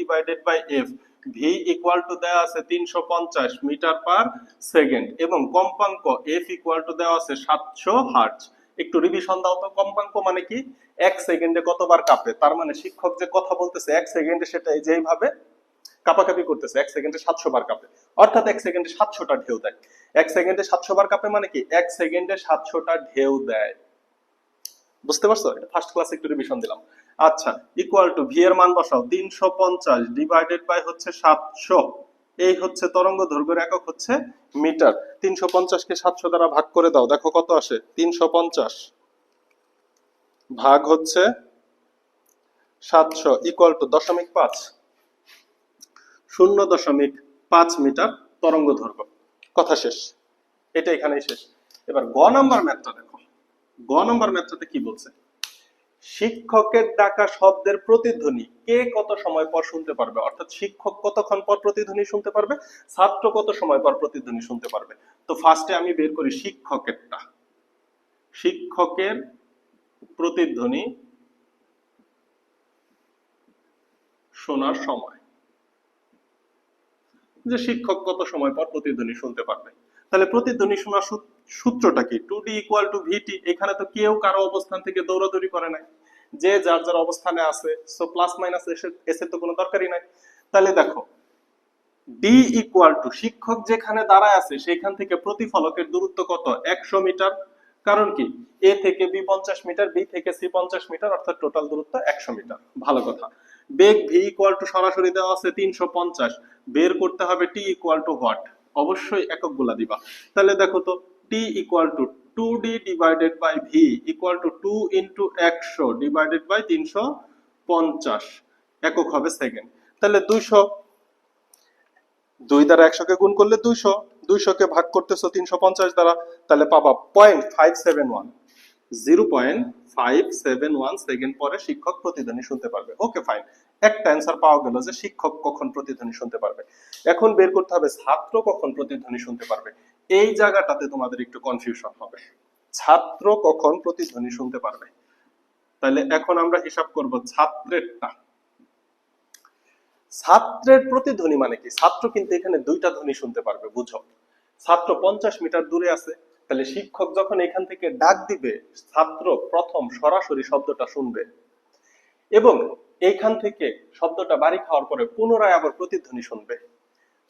f। v দেওয়া আছে 350 মিটার পার সেকেন্ড এবং কম্পাঙ্ক f দেওয়া আছে 700 হার্টজ। একটু রিভিশন দাও তো, কম্পাঙ্ক মানে কি? 1 সেকেন্ডে কতবার কাঁপে, তার মানে শিক্ষক যে কথা বলতেছে 1 সেকেন্ডে সেটা যেইভাবে কাঁপাকাঁপি করতেছে 1 সেকেন্ডে 700 বার কাঁপে, অর্থাৎ 1 সেকেন্ডে 700টা ঢেউ দেয়। 1 সেকেন্ডে 700 বার কাঁপে মানে কি? 1 সেকেন্ডে 700টা ঢেউ দেয়। বুঝতে পারছো? এটা ফার্স্ট ক্লাসে একটু রিভিশন দিলাম। আচ্ছা, = ভি এর মান বসাও, 350 ডিভাইডেড বাই হচ্ছে 700, এই হচ্ছে তরঙ্গ দৈর্ঘ্যের একক হচ্ছে মিটার। 350 কে 700 দ্বারা ভাগ করে দাও, দেখো কত আসে। 350 ভাগ হচ্ছে 700 = 0.5, 0.5 মিটার তরঙ্গ দৈর্ঘ্য। কথা শেষ, এটা এখানেই শেষ। এবার গ নাম্বার ম্যাথটা দেখো। গ নাম্বার ম্যাথটাতে কি বলছে? শিক্ষকের ডাকা শব্দের প্রতিধ্বনি কে কত সময় পর শুনতে পারবে, অর্থাৎ শিক্ষক কতক্ষণ পর প্রতিধ্বনি শুনতে পারবে, ছাত্র কত সময় পর প্রতিধ্বনি শুনতে পারবে। তো ফার্স্টে আমি বের করি শিক্ষকেরটা। শিক্ষকের প্রতিধ্বনি শোনার সময়, যে শিক্ষক কত সময় পর প্রতিধ্বনি শুনতে পারবে। তাহলে প্রতিধ্বনি শোনার সূত্রটা কি? 2d = vt। এখানে তো কেউ কারো অবস্থান থেকে দৌড়াদৌড়ি করে নাই, যে যার যার অবস্থানে আছে, সো প্লাস মাইনাস এস এর তো কোনো দরকারই নাই। তাহলে দেখো, d = শিক্ষক যেখানে দাঁড়ায় আছে সেখান থেকে প্রতিফলকের দূরত্ব কত? 100 মিটার। কারণ কি? a থেকে b 50 মিটার, b থেকে c 50 মিটার, অর্থাৎ টোটাল দূরত্ব 100 মিটার। ভালো কথা। বেগ v = সরাসরি দেওয়া আছে 350, বের করতে হবে t = হোয়াট, অবশ্যই এককগুলা দিবা। তাহলে দেখো তো, t = 2d divided by v = 2 × 100 divided by 350, একক হবে সেকেন্ড। তাহলে 200, 2 দ্বারা 100 কে গুণ করলে 200, 200 কে ভাগ করতেছো 350 দ্বারা, তাহলে পাবা 0.571, 0.571 সেকেন্ড পরে শিক্ষক প্রতিধ্বনি শুনতে পারবে। ওকে ফাইন, একটা অ্যান্সার পাওয়া গেল যে শিক্ষক কখন প্রতিধ্বনি শুনতে পারবে। এখন বের করতে হবে ছাত্র কখন প্রতিধ্বনি শুনতে পারবে। এই জায়গাটাতে তোমাদের একটু কনফিউশন হবে, ছাত্র কখন প্রতিধ্বনি শুনতে পারবে। তাহলে এখন আমরা হিসাব করব ছাত্রেরটা। ছাত্রের প্রতিধ্বনি মানে কি? ছাত্র কিন্তু এখানে দুইটা ধ্বনি শুনতে পারবে, বুঝো। ছাত্র 50 মিটার দূরে আছে, তাহলে শিক্ষক যখন এখান থেকে ডাক দিবে ছাত্র প্রথম সরাসরি শব্দটা শুনবে, এবং এইখান থেকে শব্দটা বাড়ি খাওয়ার পরে পুনরায় আবার প্রতিধ্বনি শুনবে।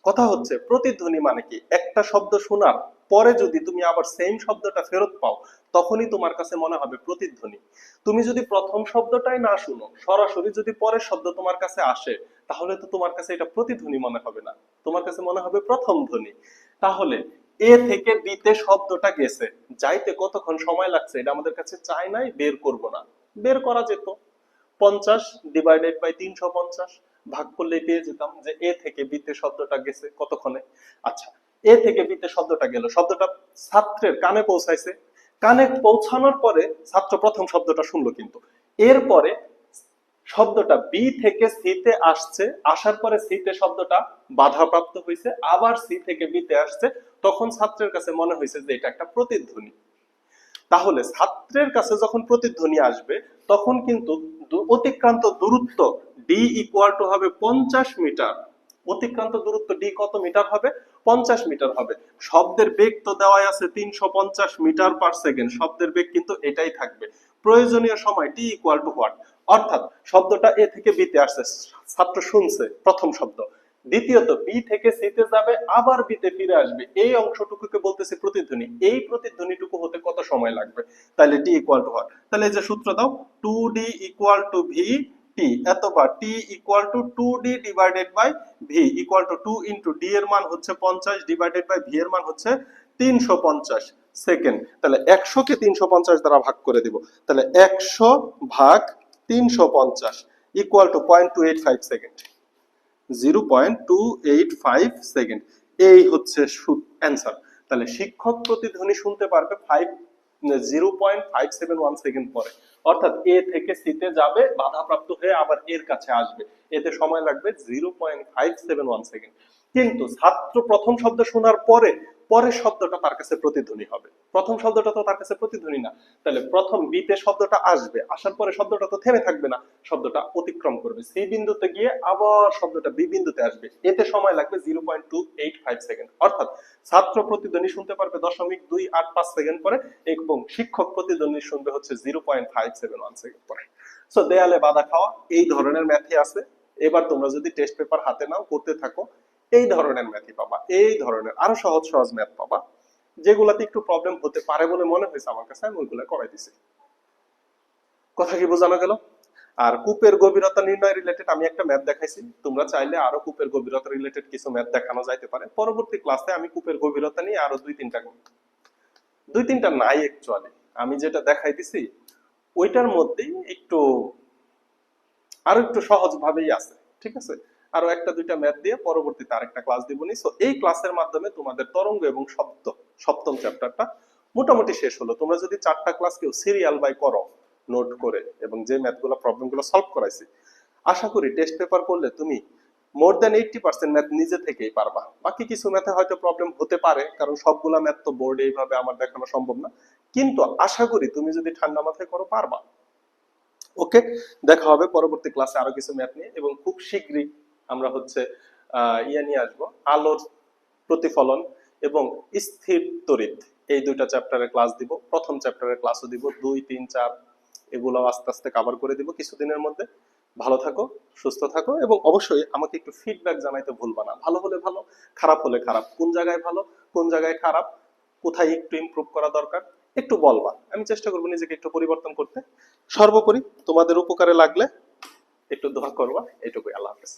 কথা হচ্ছে প্রতিধ্বনি মানে কি? একটা শব্দ শোনার পরে যদি তুমি আবার সেম শব্দটা ফেরত পাও তখনই তোমার কাছে মনে হবে প্রতিধ্বনি। তুমি যদি প্রথম শব্দটাই না শুনো, সরাসরি যদি পরের শব্দ তোমার কাছে আসে, তাহলে তো তোমার কাছে এটা প্রতিধ্বনি মনে হবে না, তোমার কাছে মনে হবে প্রথম ধ্বনি। তাহলে এ থেকে বিতে শব্দটা গেছে, যাইতে কতক্ষণ সময় লাগছে এটা আমাদের কাছে চাই নাই, বের করব না। বের করা যেত, 50 ডিভাইডেড বাই 350 ভাগ করলে পেয়ে যেতাম যে এ থেকে বিতে শব্দটা গেছে কতক্ষণে। আচ্ছা, এ থেকে বিতে শব্দটা গেল, শব্দটা ছাত্রের কানে পৌঁছাইছে, কানে পৌঁছানোর পরে ছাত্র প্রথম শব্দটা শুনলো, কিন্তু এরপরে শব্দটা বি থেকে সি তে আসছে, আসার পরে সি তে শব্দটা বাধাপ্রাপ্ত হয়েছে, আবার সি থেকে বি তে আসছে, তখন ছাত্রের কাছে মনে হয়েছে যে এটা একটা প্রতিধ্বনি। তাহলে ছাত্রের কাছে যখন প্রতিধ্বনি আসবে তখন কিন্তু অতিক্রান্ত দূরত্ব ডি ইকুয়াল টু হবে 50 মিটার। অতিক্রান্ত দূরত্ব ডি কত মিটার হবে? 50 মিটার হবে। শব্দের বেগ তো দেওয়াই আছে 350 মিটার পার সেকেন্ড, শব্দের বেগ কিন্তু এটাই থাকবে। প্রয়োজনীয় সময় টি ইকুয়াল টু হোয়াট, অর্থাৎ শব্দটা এ থেকে বি তে আসছে, ছাত্র শুনছে প্রথম শব্দ, দ্বিতীয়ত বি থেকে সি তে যাবে, আবার বি তে ফিরে আসবে, এই অংশটুকুকে বলতেছে প্রতিধ্বনি। এই প্রতিধ্বনিটুকু হতে কত সময় লাগবে? তাহলে টি ইকুয়াল টু হোয়াট? তাহলে এই যে সূত্র দাও, 2d equal to v t, এতবার t equal to 2d divided by v equal to 2 into d এর মান হচ্ছে 50 ডিভাইডেড বাই ভি এর মান হচ্ছে 350 সেকেন্ড। তাহলে 100 কে 350 দ্বারা ভাগ করে দিব, তাহলে 100 ভাগ 350 ইকুয়াল টু 0.285 সেকেন্ড, 0.285 সেকেন্ড। এই হচ্ছে অ্যান্সার। তাহলে শিক্ষক প্রতিধ্বনি শুনতে পারবে 0.571 সেকেন্ড পরে, অর্থাৎ এ থেকে সি তে যাবে, বাধাপ্রাপ্ত হয়ে আবার এর কাছে আসবে, এতে সময় লাগবে 0.571 সেকেন্ড। কিন্তু ছাত্র প্রথম শব্দ শোনার পরে পরের শব্দটা তার কাছে প্রতিধ্বনি হবে, প্রথম শব্দটা তো তার কাছে প্রতিধ্বনি না। তাহলে প্রথম বিতে শব্দটা আসবে, আসার পরে শব্দটা তো থেমে থাকবে না, শব্দটা অতিক্রম করবে, সি বিন্দুতে গিয়ে আবার শব্দটা বি বিন্দুতে আসবে, এতে সময় লাগবে 0.285 সেকেন্ড। অর্থাৎ ছাত্র প্রতিধ্বনি শুনতে পারবে 0.285 সেকেন্ড পরে, এবং শিক্ষক প্রতিধ্বনি শুনবে হচ্ছে 0.571 সেকেন্ড পরে। সো দেয়ালে বাধা খাওয়া এই ধরনের ম্যাথই আছে। এবার তোমরা যদি টেস্ট পেপার হাতে নাও, করতে থাকো, এই ধরনের ম্যাথই পাবা, এই ধরনের আরো সহজ সহজ ম্যাথ পাবা, যেগুলাতে একটু প্রবলেম হতে পারে বলে মনে হয়েছে আমার কাছে, আমি ওইগুলো করাই দিছি। কথা কি বোঝানো গেল? আর কূপের গভীরতা নির্ণয় রিলেটেড আমি একটা ম্যাথ দেখাইছি, তোমরা চাইলে আরো কূপের গভীরতা রিলেটেড কিছু ম্যাথ দেখানো যাইতে পারে। পরবর্তী ক্লাসে আমি কূপের গভীরতা নিয়ে আরো দুই তিনটা নাই, অ্যাকচুয়ালি আমি যেটা দেখাই দিছি ওইটার মধ্যেই একটু আরো একটু সহজ ভাবেই আছে, ঠিক আছে। আরো একটা দুইটা ম্যাথ দিয়ে পরবর্তীতে আরেকটা ক্লাস দিবনি। সো এই ক্লাসের মাধ্যমে তোমাদের তরঙ্গ এবং শব্দ সপ্তম চ্যাপ্টারটা মোটামুটি শেষ হলো। তোমরা যদি 4টা ক্লাস কেউ সিরিয়াল বাই করো নোট করে, এবং যে ম্যাথগুলো প্রবলেমগুলো সলভ করাইছি, আশা করি টেস্ট পেপার করলে তুমি মোর দ্যান 80% ম্যাথ নিজে থেকেই পারবা। বাকি কিছু ম্যাথে হয়তো প্রবলেম হতে পারে, কারণ সবগুলা ম্যাথ তো বোর্ডে এইভাবে আমার দেখানো সম্ভব না, কিন্তু আশা করি তুমি যদি ঠান্ডা মাথায় করো পারবা। ওকে, দেখা হবে পরবর্তী ক্লাসে আরো কিছু ম্যাথ নিয়ে, এবং খুব শীঘ্রই আমরা হচ্ছে ইয়ে নিয়ে আসবো, আলোর প্রতিফলন এবং স্থির তড়িৎ, এই দুইটা চ্যাপ্টারের ক্লাস দিব। প্রথম চ্যাপ্টারের ক্লাসও দিব, 2, 3, 4 এগুলো আস্তে আস্তে কভার করে দিব কিছুদিনের মধ্যে। ভালো থাকো, সুস্থ থাকো, এবং অবশ্যই আমাকে একটু ফিডব্যাক জানাইতে ভুলবা না। ভালো হলে ভালো, খারাপ হলে খারাপ, কোন জায়গায় ভালো কোন জায়গায় খারাপ, কোথায় একটু ইমপ্রুভ করা দরকার একটু বলবা, আমি চেষ্টা করবো নিজেকে একটু পরিবর্তন করতে। সর্বোপরি তোমাদের উপকারে লাগলে একটু দোয়া করবা, এটুকুই। আল্লাহ হাফেজ।